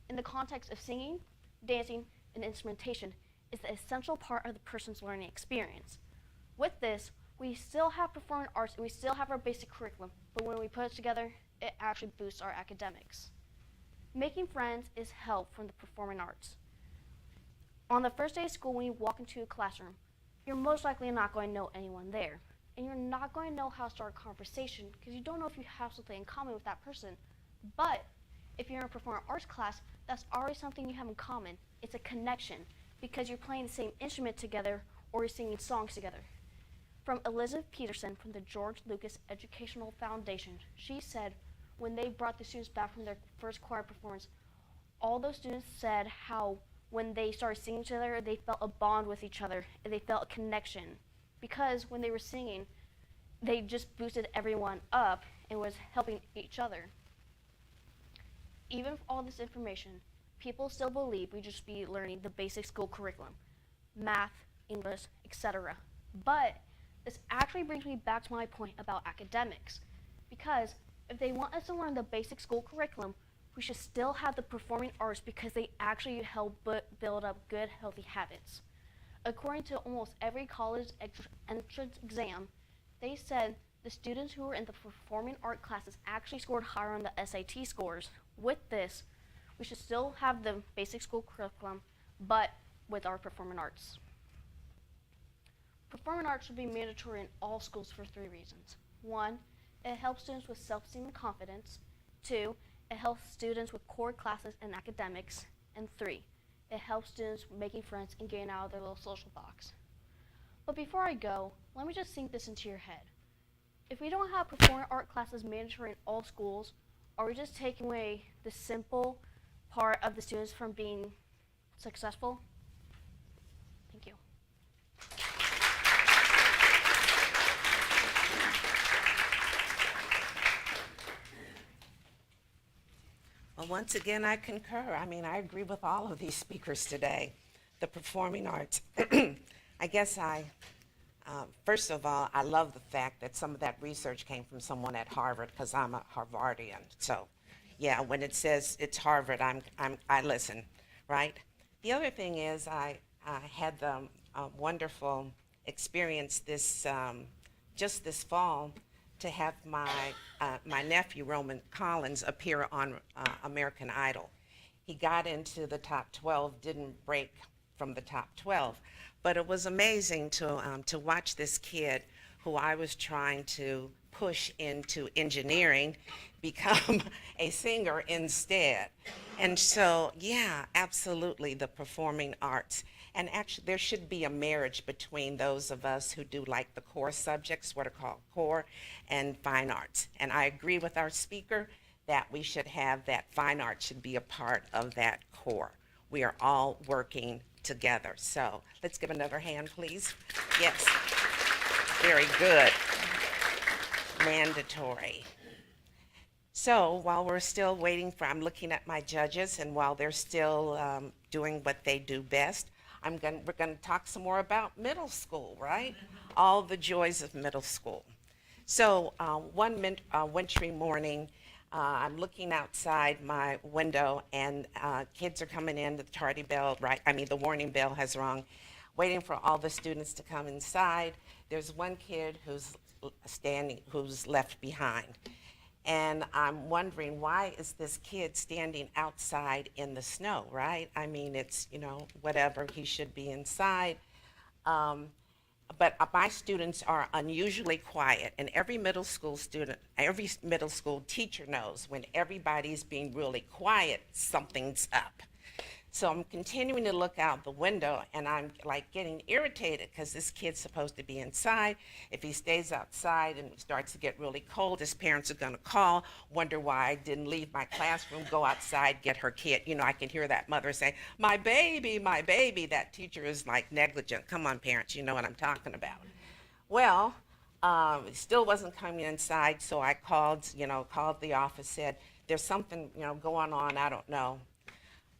in the context of singing, dancing, and instrumentation, is the essential part of the person's learning experience. With this, we still have performing arts and we still have our basic curriculum, but when we put it together, it actually boosts our academics. Making friends is help from the performing arts. On the first day of school, when you walk into a classroom, you're most likely not going to know anyone there. And you're not going to know how to start a conversation because you don't know if you have something in common with that person. But if you're in a performing arts class, that's already something you have in common. It's a connection because you're playing the same instrument together or you're singing songs together. From Elizabeth Peterson from the George Lucas Educational Foundation, she said when they brought the students back from their first choir performance, all those students said how when they started singing together, they felt a bond with each other and they felt a connection. Because when they were singing, they just boosted everyone up and was helping each other. Even with all this information, people still believe we just be learning the basic school curriculum, math, English, etc. But this actually brings me back to my point about academics. Because if they want us to learn the basic school curriculum, we should still have the performing arts because they actually help build up good, healthy habits. According to almost every college entrance exam, they said the students who were in the performing art classes actually scored higher on the SAT scores. With this, we should still have the basic school curriculum, but with our performing arts. Performing arts should be mandatory in all schools for 3 reasons. 1, it helps students with self-esteem and confidence. 2, it helps students with core classes and academics. And 3, it helps students making friends and getting out of their little social box. But before I go, let me just sink this into your head. If we don't have performing art classes mandatory in all schools, are we just taking away the simple part of the students from being successful? Thank you. Well, once again, I concur. I mean, I agree with all of these speakers today. The performing arts. I guess first of all, I love the fact that some of that research came from someone at Harvard because I'm a Harvardian. So, yeah, when it says it's Harvard, I listen, right? The other thing is I had the wonderful experience just this fall to have my nephew, Roman Collins, appear on American Idol. He got into the top 12, didn't break from the top 12, but it was amazing to watch this kid who I was trying to push into engineering become a singer instead. And so, yeah, absolutely, the performing arts. And actually, there should be a marriage between those of us who do like the core subjects, what are called core, and fine arts. And I agree with our speaker that we should have that fine arts should be a part of that core. We are all working together. So let's give another hand, please. Yes, very good. Mandatory. So while we're still waiting I'm looking at my judges, and while they're still doing what they do best, we're going to talk some more about middle school, right? All the joys of middle school. So one wintry morning, I'm looking outside my window, and kids are coming in. The tardy bell, the warning bell has rung, waiting for all the students to come inside. There's one kid who's left behind. And I'm wondering, why is this kid standing outside in the snow, right? I mean, it's, whatever, he should be inside. But my students are unusually quiet, and every middle school teacher knows when everybody's being really quiet, something's up. So I'm continuing to look out the window, and I'm like getting irritated because this kid's supposed to be inside. If he stays outside and it starts to get really cold, his parents are going to call, wonder why I didn't leave my classroom, go outside, get her kid. I can hear that mother say, my baby, my baby. That teacher is like negligent. Come on, parents, you know what I'm talking about. Well, it still wasn't coming inside, so I called the office, said, there's something, going on, I don't know.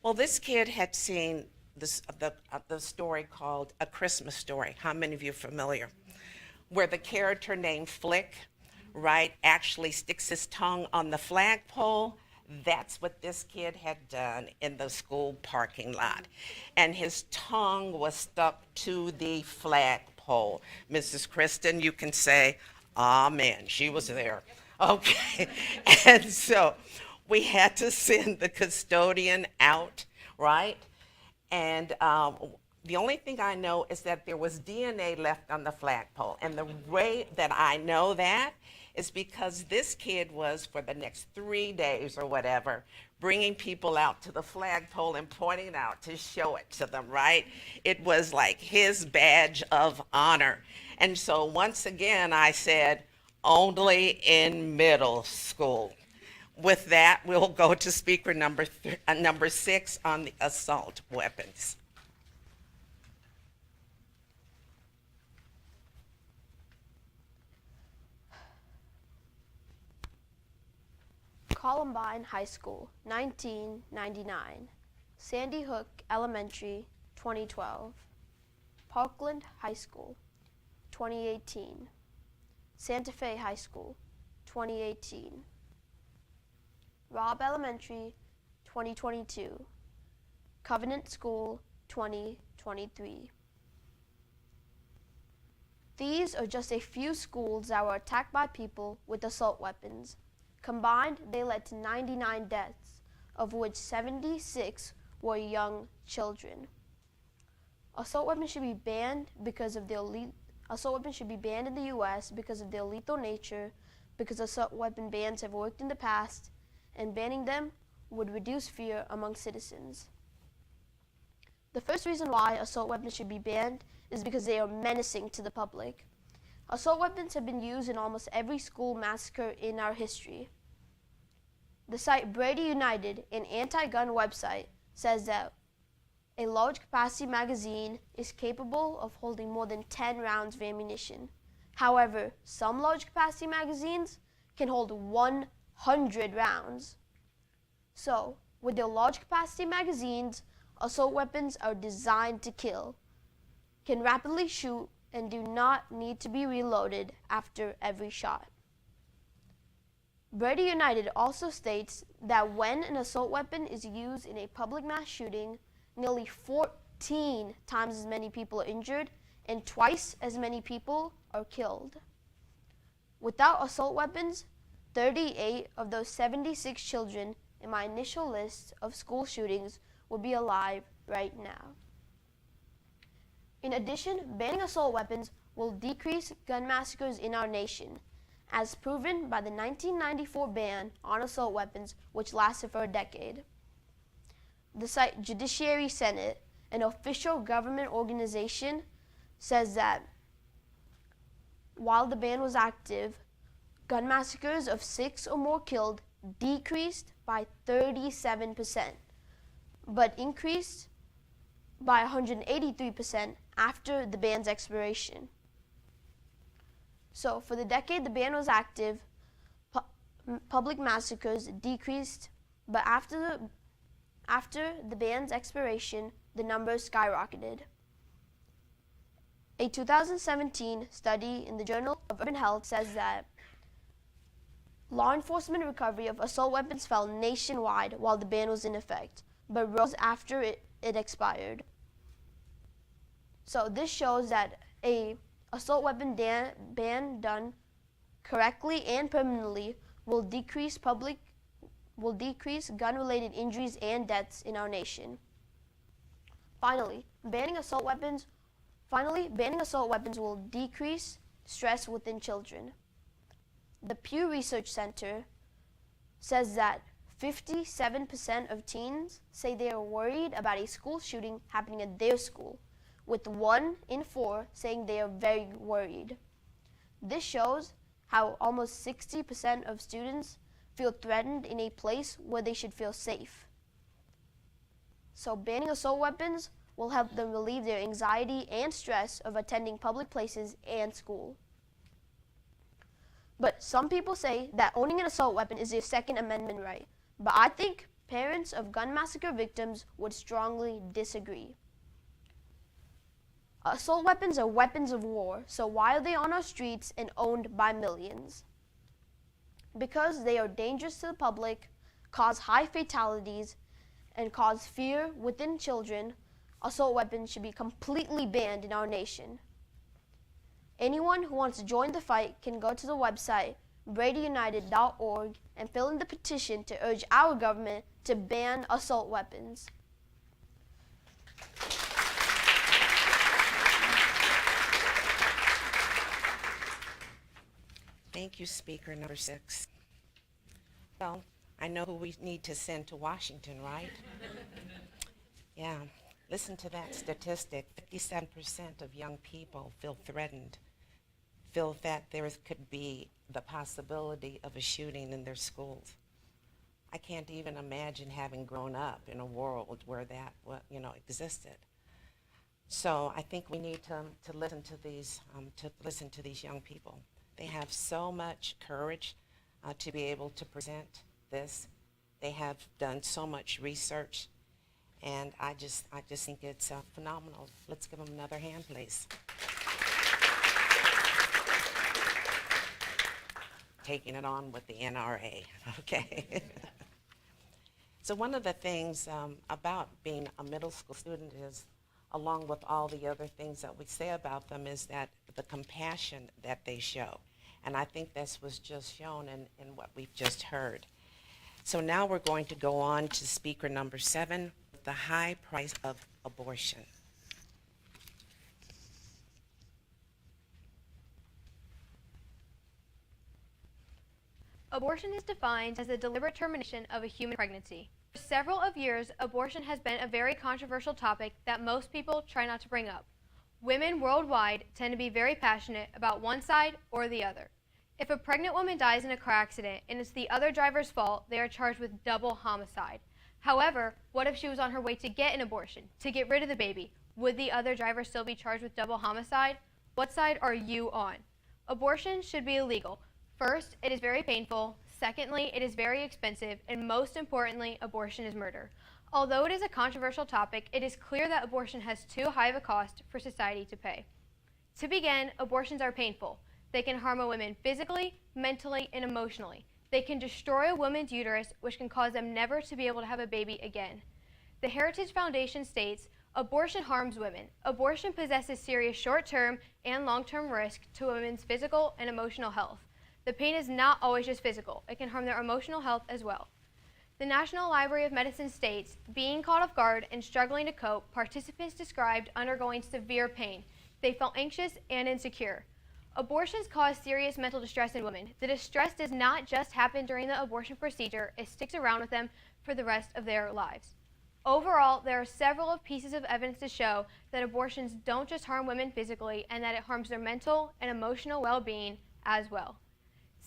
Well, this kid had seen the story called A Christmas Story. How many of you are familiar? Where the character named Flick, right, actually sticks his tongue on the flagpole. That's what this kid had done in the school parking lot. And his tongue was stuck to the flagpole. Mrs. Kristen, you can say, amen. She was there. Okay. And so we had to send the custodian out, right? And the only thing I know is that there was DNA left on the flagpole. And the way that I know that is because this kid was, for the next 3 days or whatever, bringing people out to the flagpole and pointing out to show it to them, right? It was like his badge of honor. And so once again, I said, only in middle school. With that, we'll go to speaker number 6 on the assault weapons. Columbine High School, 1999. Sandy Hook Elementary, 2012. Parkland High School, 2018. Santa Fe High School, 2018. Robb Elementary, 2022. Covenant School, 2023. These are just a few schools that were attacked by people with assault weapons. Combined, they led to 99 deaths, of which 76 were young children. Assault weapons should be banned because of their assault weapons should be banned in the U.S. because of their lethal nature, because assault weapon bans have worked in the past, and banning them would reduce fear among citizens. The first reason why assault weapons should be banned is because they are menacing to the public. Assault weapons have been used in almost every school massacre in our history. The site Brady United, an anti-gun website, says that a large capacity magazine is capable of holding more than 10 rounds of ammunition. However, some large capacity magazines can hold 100 rounds. So, with their large capacity magazines, assault weapons are designed to kill, can rapidly shoot, and do not need to be reloaded after every shot. Brady United also states that when an assault weapon is used in a public mass shooting, nearly 14 times as many people are injured and twice as many people are killed. Without assault weapons, 38 of those 76 children in my initial list of school shootings would be alive right now. In addition, banning assault weapons will decrease gun massacres in our nation, as proven by the 1994 ban on assault weapons, which lasted for a decade. The site Judiciary Senate, an official government organization, says that while the ban was active, gun massacres of 6 or more killed decreased by 37%, but increased by 183% after the ban's expiration. So, for the decade the ban was active, public massacres decreased, but after the ban's expiration, the numbers skyrocketed. A 2017 study in the Journal of Urban Health says that law enforcement recovery of assault weapons fell nationwide while the ban was in effect, but rose after it expired. So this shows that a assault weapon ban done correctly and permanently will decrease gun-related injuries and deaths in our nation. Finally, banning assault weapons will decrease stress within children. The Pew Research Center says that 57% of teens say they are worried about a school shooting happening at their school, with 1 in 4 saying they are very worried. This shows how almost 60% of students feel threatened in a place where they should feel safe. So banning assault weapons will help them relieve their anxiety and stress of attending public places and school. But some people say that owning an assault weapon is their Second Amendment right. But I think parents of gun massacre victims would strongly disagree. Assault weapons are weapons of war, so why are they on our streets and owned by millions? Because they are dangerous to the public, cause high fatalities, and cause fear within children, assault weapons should be completely banned in our nation. Anyone who wants to join the fight can go to the website bradyunited.org and fill in the petition to urge our government to ban assault weapons. Thank you, Speaker number 6. Well, I know who we need to send to Washington, right? Yeah, listen to that statistic. 57% of young people feel threatened, feel that there could be the possibility of a shooting in their schools. I can't even imagine having grown up in a world where that existed. So I think we need to listen to these young people. They have so much courage to be able to present this. They have done so much research, and I just think it's phenomenal. Let's give them another hand, please. Taking it on with the NRA, okay? So one of the things about being a middle school student is, along with all the other things that we say about them, is that the compassion that they show. And I think this was just shown in what we've just heard. So now we're going to go on to speaker number 7, the high price of abortion. Abortion is defined as the deliberate termination of a human pregnancy. For several of years, abortion has been a very controversial topic that most people try not to bring up. Women worldwide tend to be very passionate about one side or the other. If a pregnant woman dies in a car accident and it's the other driver's fault, they are charged with double homicide. However, what if she was on her way to get an abortion, to get rid of the baby? Would the other driver still be charged with double homicide? What side are you on? Abortion should be illegal. First, it is very painful. Secondly, it is very expensive, and most importantly, abortion is murder. Although it is a controversial topic, it is clear that abortion has too high of a cost for society to pay. To begin, abortions are painful. They can harm a woman physically, mentally, and emotionally. They can destroy a woman's uterus, which can cause them never to be able to have a baby again. The Heritage Foundation states, abortion harms women. Abortion possesses serious short-term and long-term risk to women's physical and emotional health. The pain is not always just physical. It can harm their emotional health as well. The National Library of Medicine states, being caught off guard and struggling to cope, participants described undergoing severe pain. They felt anxious and insecure. Abortions cause serious mental distress in women. The distress does not just happen during the abortion procedure, it sticks around with them for the rest of their lives. Overall, there are several pieces of evidence to show that abortions don't just harm women physically and that it harms their mental and emotional well-being as well.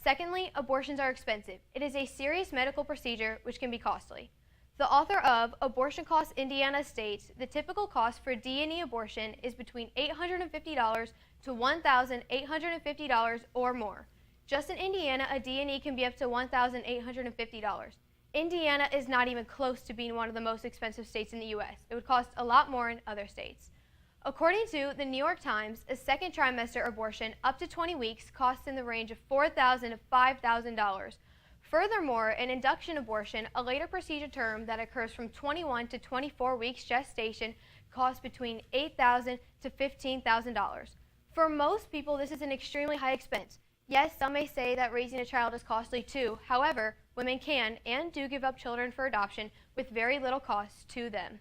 Secondly, abortions are expensive. It is a serious medical procedure which can be costly. The author of Abortion Costs Indiana states the typical cost for D&E abortion is between $850 to $1,850 or more. Just in Indiana, a D&E can be up to $1,850. Indiana is not even close to being one of the most expensive states in the U.S. It would cost a lot more in other states. According to the New York Times, a second trimester abortion up to 20 weeks costs in the range of $4,000 to $5,000. Furthermore, an induction abortion, a later procedure term that occurs from 21 to 24 weeks gestation, costs between $8,000 to $15,000. For most people, this is an extremely high expense. Yes, some may say that raising a child is costly too. However, women can and do give up children for adoption with very little cost to them.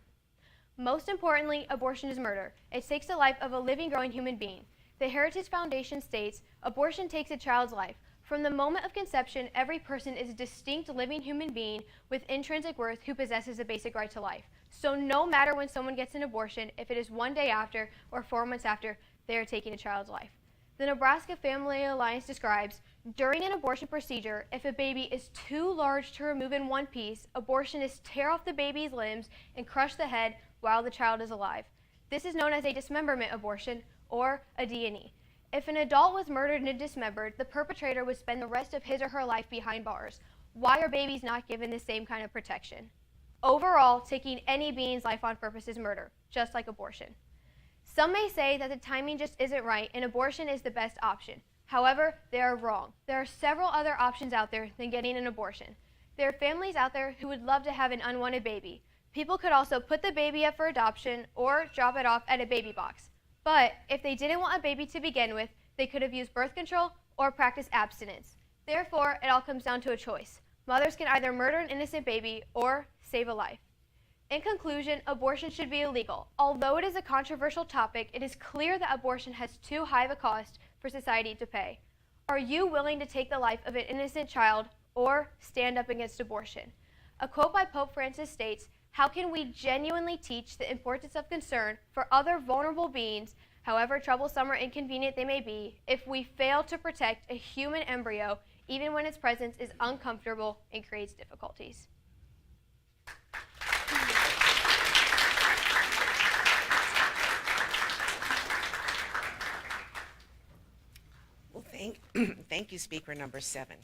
Most importantly, abortion is murder. It takes the life of a living, growing human being. The Heritage Foundation states, abortion takes a child's life. From the moment of conception, every person is a distinct living human being with intrinsic worth who possesses a basic right to life. So no matter when someone gets an abortion, if it is 1 day after or 4 months after, they are taking a child's life. The Nebraska Family Alliance describes, during an abortion procedure, if a baby is too large to remove in one piece, abortionists tear off the baby's limbs and crush the head while the child is alive. This is known as a dismemberment abortion, or a D&E. If an adult was murdered and dismembered, the perpetrator would spend the rest of his or her life behind bars. Why are babies not given the same kind of protection? Overall, taking any being's life on purpose is murder, just like abortion. Some may say that the timing just isn't right and abortion is the best option. However, they are wrong. There are several other options out there than getting an abortion. There are families out there who would love to have an unwanted baby. People could also put the baby up for adoption or drop it off at a baby box. But if they didn't want a baby to begin with, they could have used birth control or practiced abstinence. Therefore, it all comes down to a choice. Mothers can either murder an innocent baby or save a life. In conclusion, abortion should be illegal. Although it is a controversial topic, it is clear that abortion has too high of a cost for society to pay. Are you willing to take the life of an innocent child or stand up against abortion? A quote by Pope Francis states, "How can we genuinely teach the importance of concern for other vulnerable beings, however troublesome or inconvenient they may be, if we fail to protect a human embryo, even when its presence is uncomfortable and creates difficulties?" Well, thank you, speaker number 7.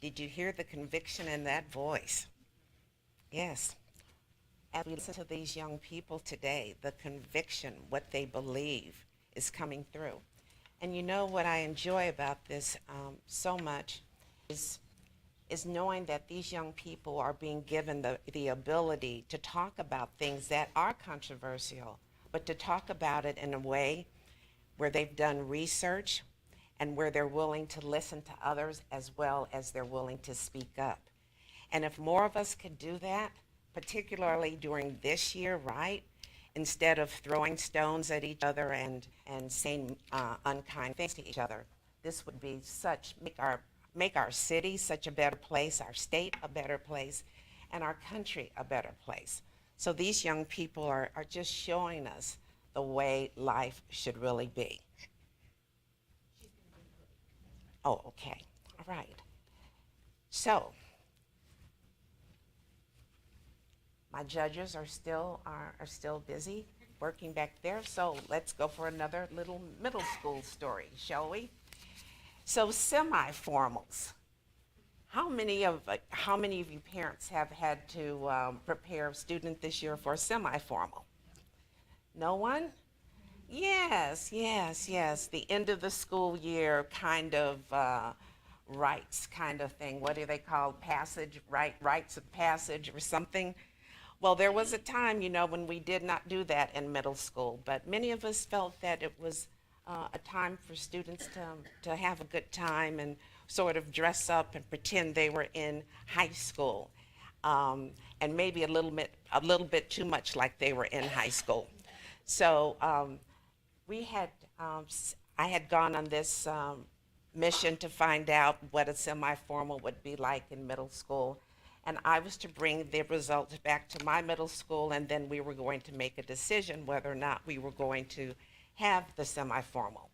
Did you hear the conviction in that voice? Yes. As we listen to these young people today, the conviction, what they believe, is coming through. And you know what I enjoy about this so much is knowing that these young people are being given the ability to talk about things that are controversial, but to talk about it in a way where they've done research and where they're willing to listen to others as well as they're willing to speak up. And if more of us could do that, particularly during this year, right? Instead of throwing stones at each other and saying unkind things to each other, this would be make our city such a better place, our state a better place, and our country a better place. So these young people are just showing us the way life should really be. Oh, okay. All right. So my judges are still busy working back there, so let's go for another little middle school story, shall we? So semi-formals. how many of you parents have had to prepare a student this year for semi-formal? No one? Yes, yes, yes. The end of the school year kind of rites kind of thing. What do they call passage, rites of passage or something? Well, there was a time, when we did not do that in middle school, but many of us felt that it was a time for students to have a good time and sort of dress up and pretend they were in high school, and maybe a little bit too much like they were in high school. So I had gone on this mission to find out what a semi-formal would be like in middle school. And I was to bring the results back to my middle school, and then we were going to make a decision whether or not we were going to have the semi-formal.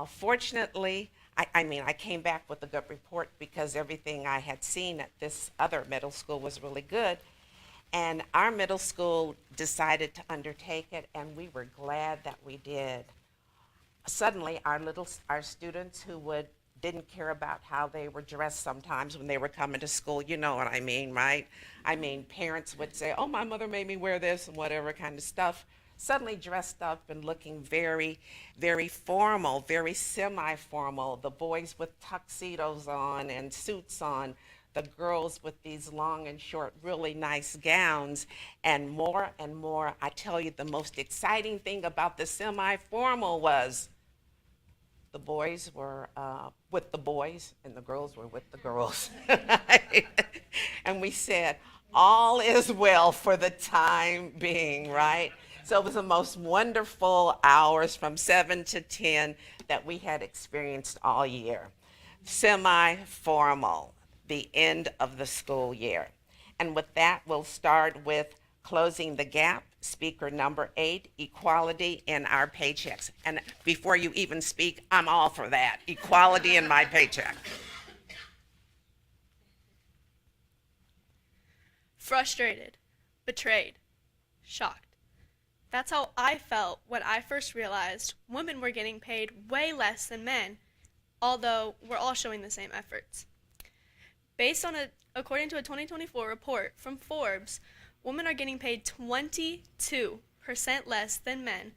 Fortunately, I came back with a good report because everything I had seen at this other middle school was really good. And our middle school decided to undertake it, and we were glad that we did. Suddenly, our students who didn't care about how they were dressed sometimes when they were coming to school, you know what I mean, right? I mean, parents would say, oh, my mother made me wear this and whatever kind of stuff, suddenly dressed up and looking very, very formal, very semi-formal. The boys with tuxedos on and suits on, the girls with these long and short, really nice gowns, and more. I tell you, the most exciting thing about the semi-formal was the boys were with the boys and the girls were with the girls. And we said, all is well for the time being, right? So it was the most wonderful hours from 7 to 10 that we had experienced all year. Semi-formal, the end of the school year. And with that, we'll start with Closing the Gap, speaker number 8, equality in our paychecks. And before you even speak, I'm all for that, equality in my paycheck. Frustrated, betrayed, shocked. That's how I felt when I first realized women were getting paid way less than men, although we're all showing the same efforts. According to a 2024 report from Forbes, women are getting paid 22% less than men.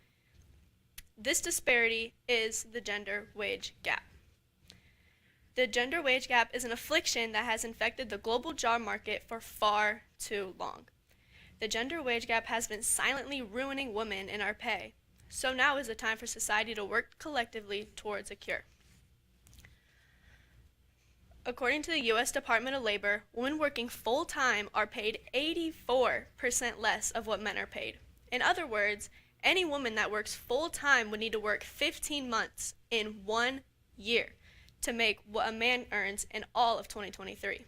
This disparity is the gender wage gap. The gender wage gap is an affliction that has infected the global job market for far too long. The gender wage gap has been silently ruining women in our pay. So now is the time for society to work collectively towards a cure. According to the U.S. Department of Labor, women working full-time are paid 84% less of what men are paid. In other words, any woman that works full-time would need to work 15 months in 1 year to make what a man earns in all of 2023.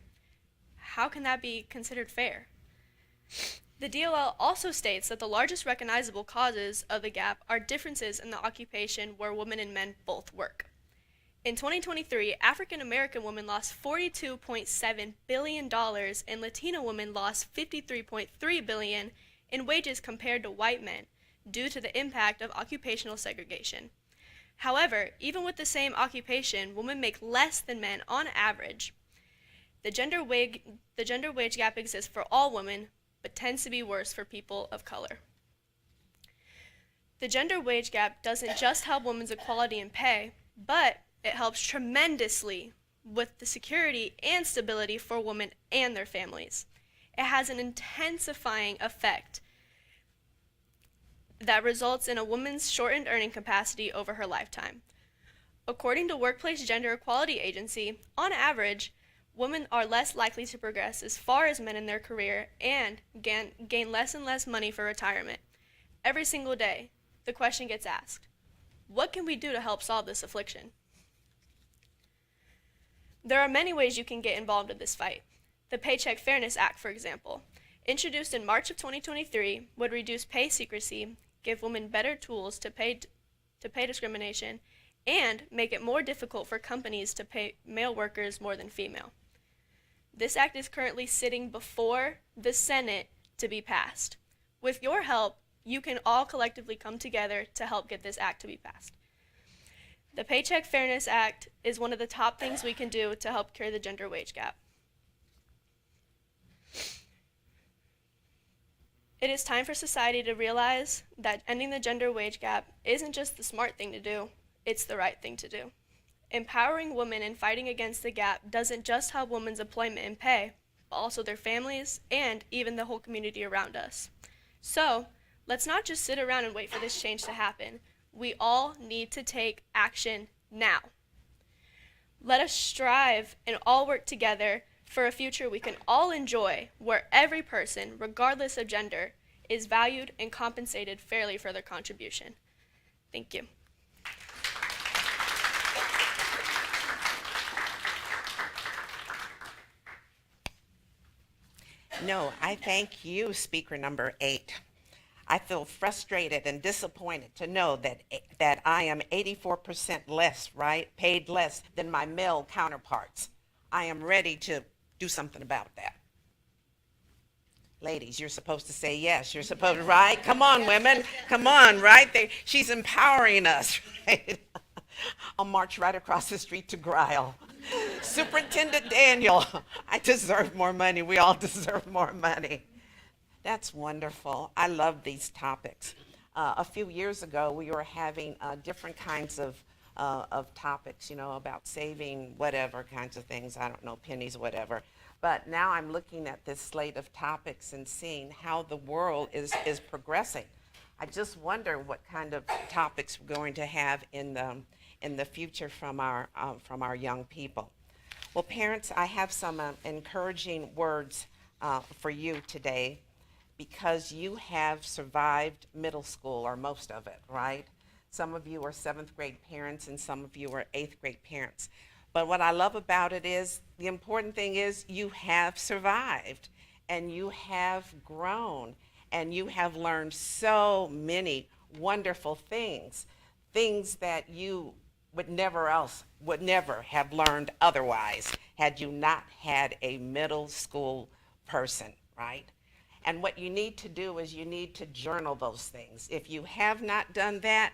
How can that be considered fair? The DOL also states that the largest recognizable causes of the gap are differences in the occupation where women and men both work. In 2023, African American women lost $42.7 billion and Latino women lost $53.3 billion in wages compared to white men due to the impact of occupational segregation. However, even with the same occupation, women make less than men on average. The gender wage gap exists for all women, but tends to be worse for people of color. The gender wage gap doesn't just help women's equality in pay, but it helps tremendously with the security and stability for women and their families. It has an intensifying effect that results in a woman's shortened earning capacity over her lifetime. According to Workplace Gender Equality Agency, on average, women are less likely to progress as far as men in their career and gain less and less money for retirement. Every single day, the question gets asked, what can we do to help solve this affliction? There are many ways you can get involved in this fight. The Paycheck Fairness Act, for example, introduced in March of 2023, would reduce pay secrecy, give women better tools to pay discrimination, and make it more difficult for companies to pay male workers more than female. This act is currently sitting before the Senate to be passed. With your help, you can all collectively come together to help get this act to be passed. The Paycheck Fairness Act is one of the top things we can do to help cure the gender wage gap. It is time for society to realize that ending the gender wage gap isn't just the smart thing to do, it's the right thing to do. Empowering women and fighting against the gap doesn't just help women's employment and pay, but also their families and even the whole community around us. So, let's not just sit around and wait for this change to happen. We all need to take action now. Let us strive and all work together for a future we can all enjoy, where every person, regardless of gender, is valued and compensated fairly for their contribution. Thank you. No, I thank you, speaker number 8. I feel frustrated and disappointed to know that I am 84% less, right, paid less than my male counterparts. I am ready to do something about that. Ladies, you're supposed to say yes. You're supposed to, right? Come on, women. Come on, right? She's empowering us, right? I'll march right across the street to Grile. Superintendent Daniel, I deserve more money. We all deserve more money. That's wonderful. I love these topics. A few years ago, we were having different kinds of topics, about saving whatever kinds of things. I don't know, pennies, whatever. But now I'm looking at this slate of topics and seeing how the world is progressing. I just wonder what kind of topics we're going to have in the future from our young people. Well, parents, I have some encouraging words for you today, because you have survived middle school, or most of it, right? Some of you are 7th grade parents and some of you are 8th grade parents. But what I love about it is, the important thing is, you have survived and you have grown and you have learned so many wonderful things that you would never have learned otherwise had you not had a middle school person, right? And what you need to do is you need to journal those things. If you have not done that,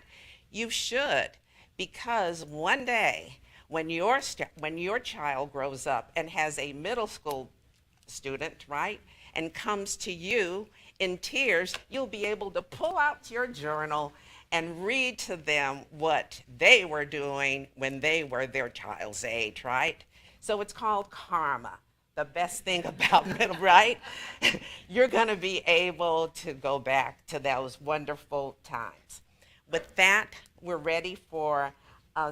you should, because one day when your child grows up and has a middle school student, right, and comes to you in tears, you'll be able to pull out your journal and read to them what they were doing when they were their child's age, right? So it's called karma. The best thing about middle, right? You're going to be able to go back to those wonderful times. With that, we're ready for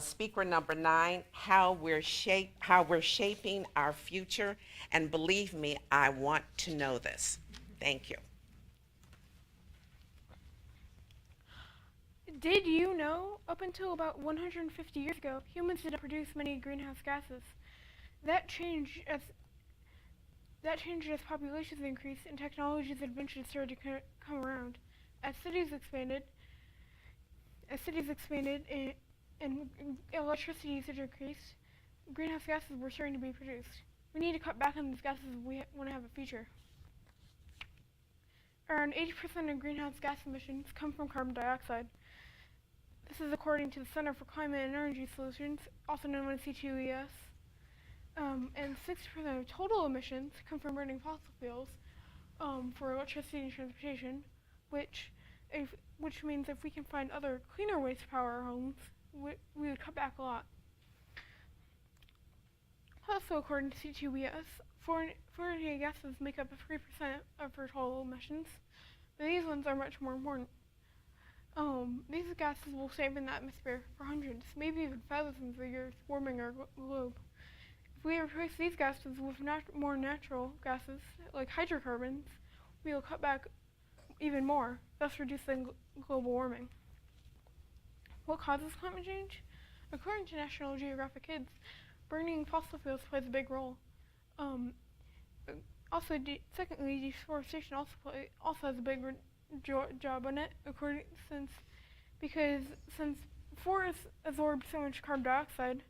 speaker number 9, how we're shaping our future. And believe me, I want to know this. Thank you. Did you know, up until about 150 years ago, humans did not produce many greenhouse gases? That changed as populations increased and technologies advances started to come around. As cities expanded and electricity usage increased, greenhouse gases were starting to be produced. We need to cut back on these gases if we want to have a future. Around 80% of greenhouse gas emissions come from carbon dioxide. This is according to the Center for Climate and Energy Solutions, also known as C2ES. And 60% of total emissions come from burning fossil fuels for electricity and transportation, which means if we can find other cleaner ways to power our homes, we would cut back a lot. Also, according to C2ES, foreign gases make up 3% of our total emissions, but these ones are much more important. These gases will stay in the atmosphere for hundreds, maybe even thousands of years, warming our globe. If we replace these gases with more natural gases, like hydrocarbons, we will cut back even more, thus reducing global warming. What causes climate change? According to National Geographic Kids, burning fossil fuels plays a big role. Secondly, deforestation also has a big job on it, since forests absorb so much carbon dioxide,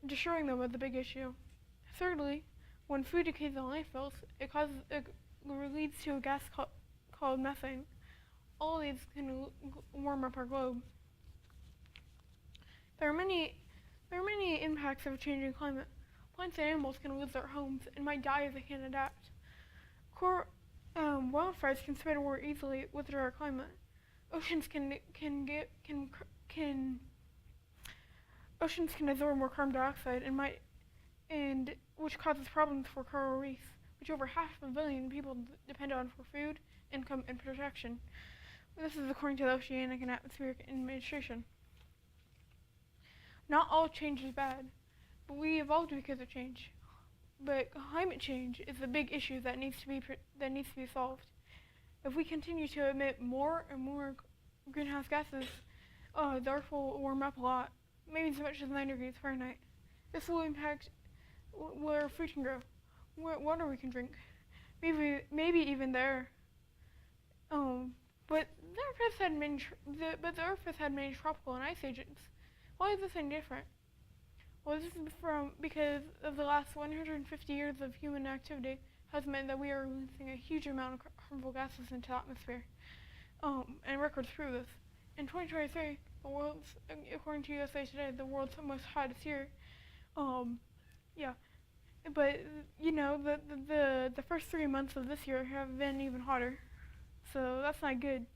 destroying them is a big issue. Thirdly, when food decays in landfills, it leads to a gas called methane. All of these can warm up our globe. There are many impacts of a changing climate. Plants and animals can lose their homes and might die if they can't adapt. Wildfires can spread more easily with a drier climate. Oceans oceans can absorb more carbon dioxide and which causes problems for coral reefs, which over 500,000,000 people depend on for food, income, and protection. This is according to the Oceanic and Atmospheric Administration. Not all change is bad, but we evolved because of change. But climate change is a big issue that needs to be solved. If we continue to emit more and more greenhouse gases, the Earth will warm up a lot, maybe as much as 9 degrees Fahrenheit. This will impact where food can grow, what water we can drink, maybe even the air. But the Earth has had many tropical and ice ages. Why is this any different? Well, this is because of the last 150 years of human activity has meant that we are releasing a huge amount of harmful gases into the atmosphere. And records prove this. In 2023, according to USA Today, the world's most hottest year. Yeah. But the first 3 months of this year have been even hotter. So that's not good.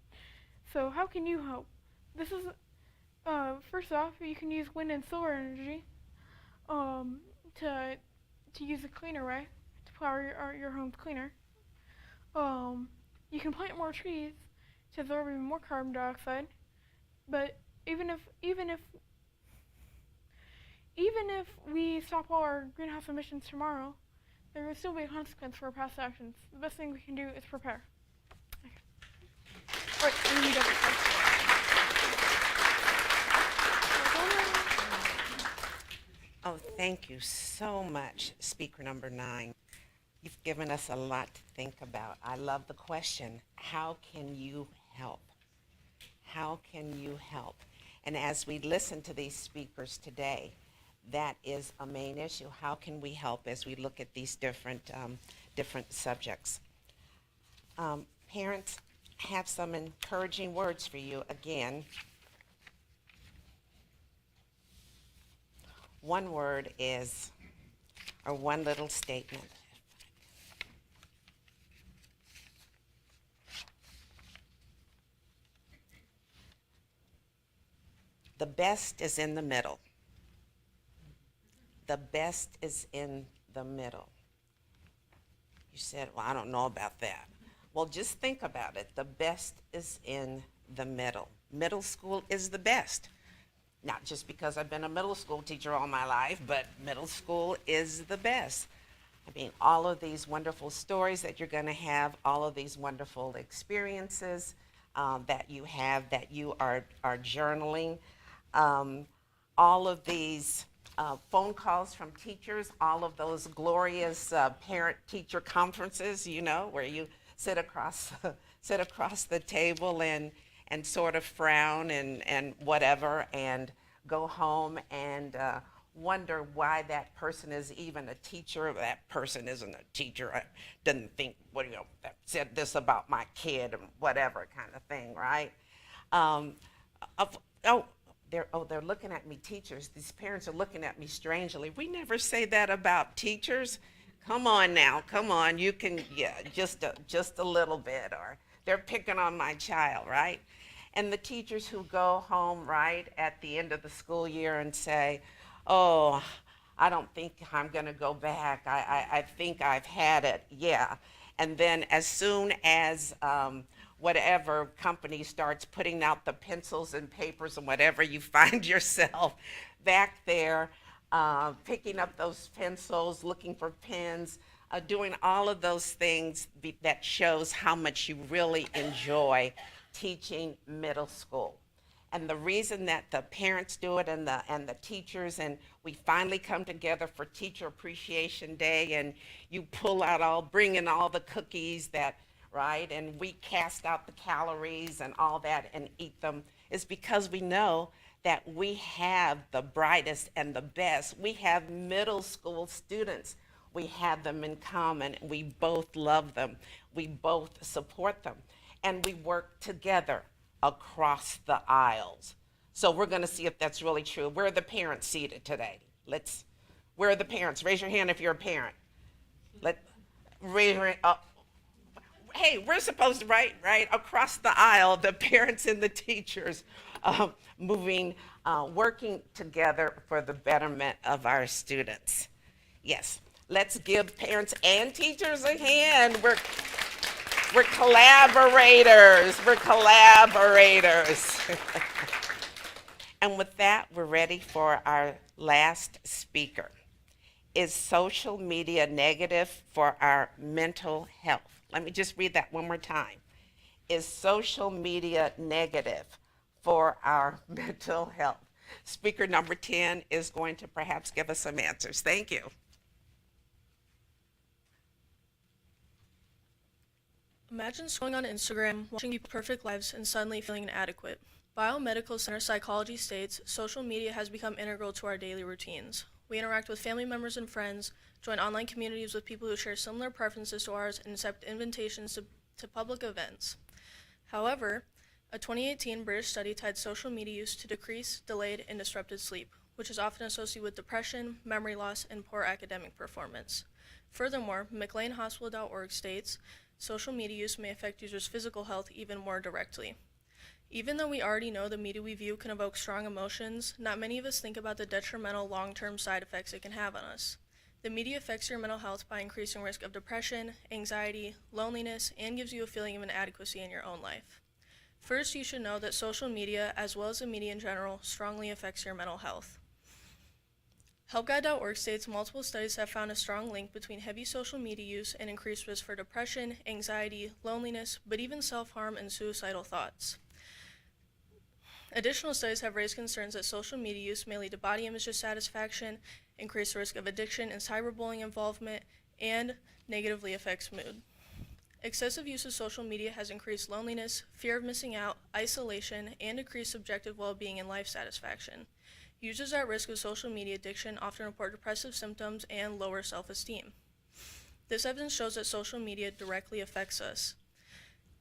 So how can you help? This is first off, you can use wind and solar energy to use a cleaner way to power your home's cleaner. You can plant more trees to absorb even more carbon dioxide. But even if we stop all our greenhouse emissions tomorrow, there will still be a consequence for our past actions. The best thing we can do is prepare. Okay. All right, and then you double check. Oh, thank you so much, speaker number 9. You've given us a lot to think about. I love the question, how can you help? How can you help? And as we listen to these speakers today, that is a main issue. How can we help as we look at these different subjects? Parents have some encouraging words for you again. One word is, or one little statement. The best is in the middle. The best is in the middle. You said, well, I don't know about that. Well, just think about it. The best is in the middle. Middle school is the best. Not just because I've been a middle school teacher all my life, but middle school is the best. I mean, all of these wonderful stories that you're going to have, all of these wonderful experiences that you have, that you are journaling, all of these phone calls from teachers, all of those glorious parent-teacher conferences, where you sit across the table and sort of frown and whatever, and go home and wonder why that person is even a teacher. That person isn't a teacher. I didn't think, that said this about my kid and whatever kind of thing, right? They're looking at me, teachers. These parents are looking at me strangely. We never say that about teachers. Come on now, come on. You can, just a little bit. Or they're picking on my child, right? And the teachers who go home, right, at the end of the school year and say, oh, I don't think I'm going to go back. I think I've had it. Yeah. And then as soon as whatever company starts putting out the pencils and papers and whatever, you find yourself back there picking up those pencils, looking for pens, doing all of those things that shows how much you really enjoy teaching middle school. And the reason that the parents do it and the teachers, and we finally come together for Teacher Appreciation Day, and you bring in all the cookies right, and we cast out the calories and all that and eat them, is because we know that we have the brightest and the best. We have middle school students. We have them in common. We both love them. We both support them. And we work together across the aisles. So we're going to see if that's really true. Where are the parents seated today? Where are the parents? Raise your hand if you're a parent. Raise your hand. hey, we're supposed to, right, across the aisle, the parents and the teachers working together for the betterment of our students. Yes, let's give parents and teachers a hand. We're collaborators. We're collaborators. And with that, we're ready for our last speaker. Is social media negative for our mental health? Let me just read that one more time. Is social media negative for our mental health? Speaker number 10 is going to perhaps give us some answers. Thank you. Imagine scrolling on Instagram, watching people's perfect lives, and suddenly feeling inadequate. Biomedical Center Psychology states social media has become integral to our daily routines. We interact with family members and friends, join online communities with people who share similar preferences to ours, and accept invitations to public events. However, a 2018 British study tied social media use to decreased, delayed, and disrupted sleep, which is often associated with depression, memory loss, and poor academic performance. Furthermore, McLeanHospital.org states, social media use may affect users' physical health even more directly. Even though we already know the media we view can evoke strong emotions, not many of us think about the detrimental long-term side effects it can have on us. The media affects your mental health by increasing risk of depression, anxiety, loneliness, and gives you a feeling of inadequacy in your own life. First, you should know that social media, as well as the media in general, strongly affects your mental health. HelpGuide.org states multiple studies have found a strong link between heavy social media use and increased risk for depression, anxiety, loneliness, but even self-harm and suicidal thoughts. Additional studies have raised concerns that social media use may lead to body image dissatisfaction, increased risk of addiction and cyberbullying involvement, and negatively affects mood. Excessive use of social media has increased loneliness, fear of missing out, isolation, and decreased subjective well-being and life satisfaction. Users at risk of social media addiction often report depressive symptoms and lower self-esteem. This evidence shows that social media directly affects us.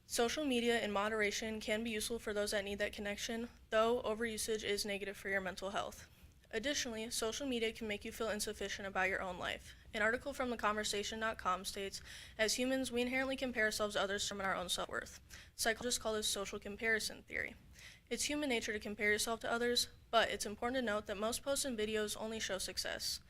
Social media in moderation can be useful for those that need that connection, though overusage is negative for your mental health. Additionally, social media can make you feel insufficient about your own life. An article from theconversation.com states, as humans, we inherently compare ourselves to others to determine our own self-worth. Psychologists call this social comparison theory. It's human nature to compare yourself to others, but it's important to note that most posts and videos only show success.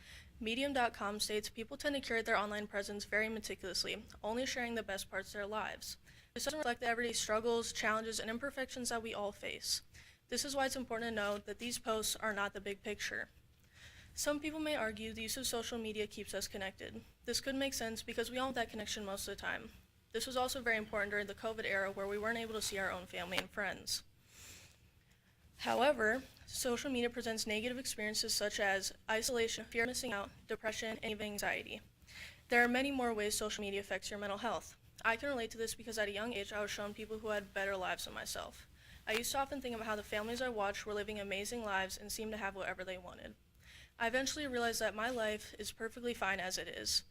Medium.com states people tend to curate their online presence very meticulously, only sharing the best parts of their lives. This doesn't reflect the everyday struggles, challenges, and imperfections that we all face. This is why it's important to note that these posts are not the big picture. Some people may argue the use of social media keeps us connected. This could make sense because we all want that connection most of the time. This was also very important during the COVID era where we weren't able to see our own family and friends. However, social media presents negative experiences such as isolation, fear of missing out, depression, and even anxiety. There are many more ways social media affects your mental health. I can relate to this because at a young age I was shown people who had better lives than myself. I used to often think about how the families I watched were living amazing lives and seemed to have whatever they wanted. I eventually realized that my life is perfectly fine as it is.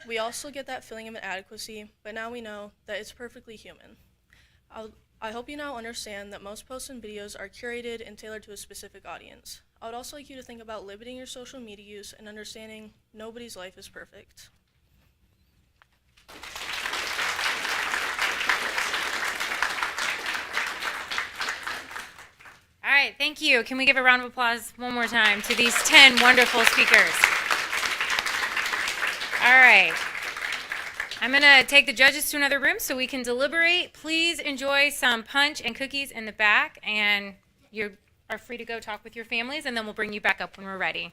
We also get that feeling of inadequacy, but now we know that it's perfectly human. I hope you now understand that most posts and videos are curated and tailored to a specific audience. I would also like you to think about limiting your social media use and understanding nobody's life is perfect. All right, thank you. Can we give a round of applause one more time to these 10 wonderful speakers? All right. I'm going to take the judges to another room so we can deliberate. Please enjoy some punch and cookies in the back, and you are free to go talk with your families, and then we'll bring you back up when we're ready.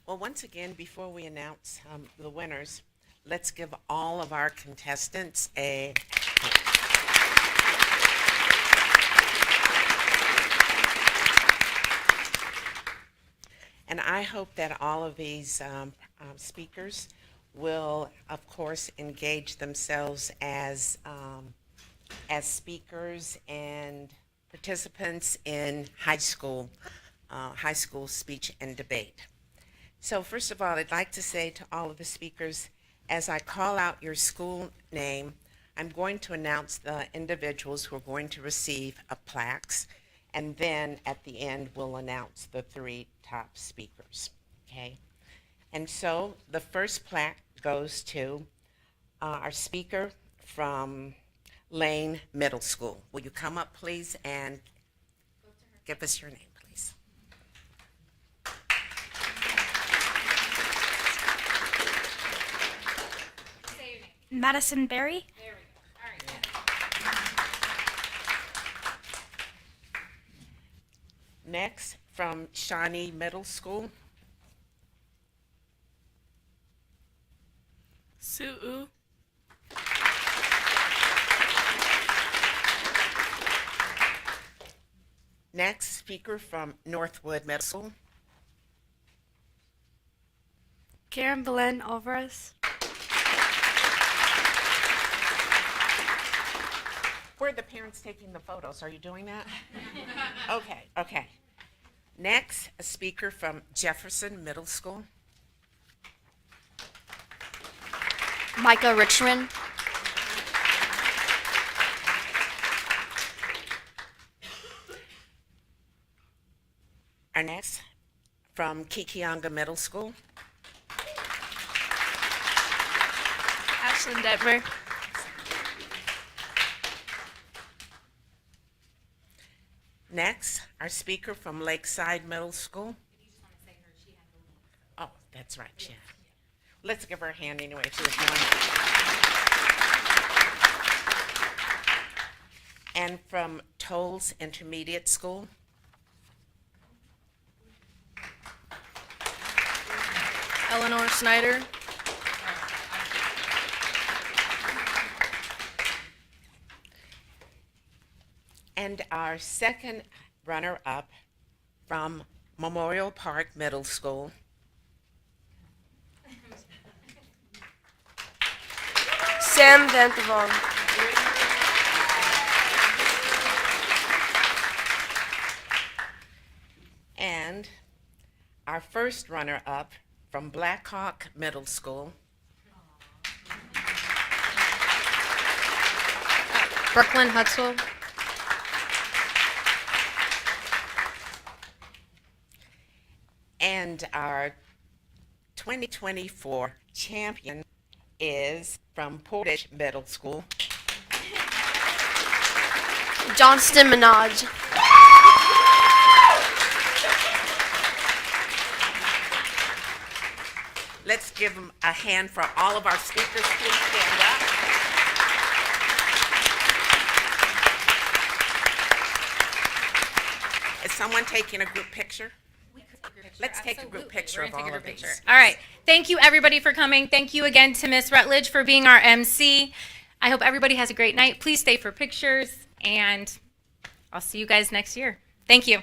Well, once again, before we announce the winners, let's give all of our contestants a and I hope that all of these speakers will, of course, engage themselves as speakers and participants in high school speech and debate. So first of all, I'd like to say to all of the speakers, as I call out your school name, I'm going to announce the individuals who are going to receive plaques, and then at the end we'll announce the 3 top speakers, okay? And so the first plaque goes to our speaker from Lane Middle School. Will you come up, please, and give us your name, please? Madison Berry. There we go. All right. Next, from Shawnee Middle School. Su'u. Next, speaker from Northwood Middle School. Karen Belen Alvarez. Where are the parents taking the photos? Are you doing that? Okay. Next, a speaker from Jefferson Middle School. Micah Richmond. Our next, from Kikianga Middle School. Ashlyn Detmer. Next, our speaker from Lakeside Middle School. Oh, that's right, yeah. Let's give her a hand anyway. She was going. And from Tolles Intermediate School. Eleanor Snyder. And our second runner-up from Memorial Park Middle School. Sam Vantavon. And our first runner-up from Blackhawk Middle School. Brooklyn Hutzwell. And our 2024 champion is from Portage Middle School. Johnston Minaj. Let's give them a hand for all of our speakers. Please stand up. Is someone taking a group picture? Let's take a group picture of all of these. All right. Thank you, everybody, for coming. Thank you again to Miss Rutledge for being our MC. I hope everybody has a great night. Please stay for pictures, and I'll see you guys next year. Thank you.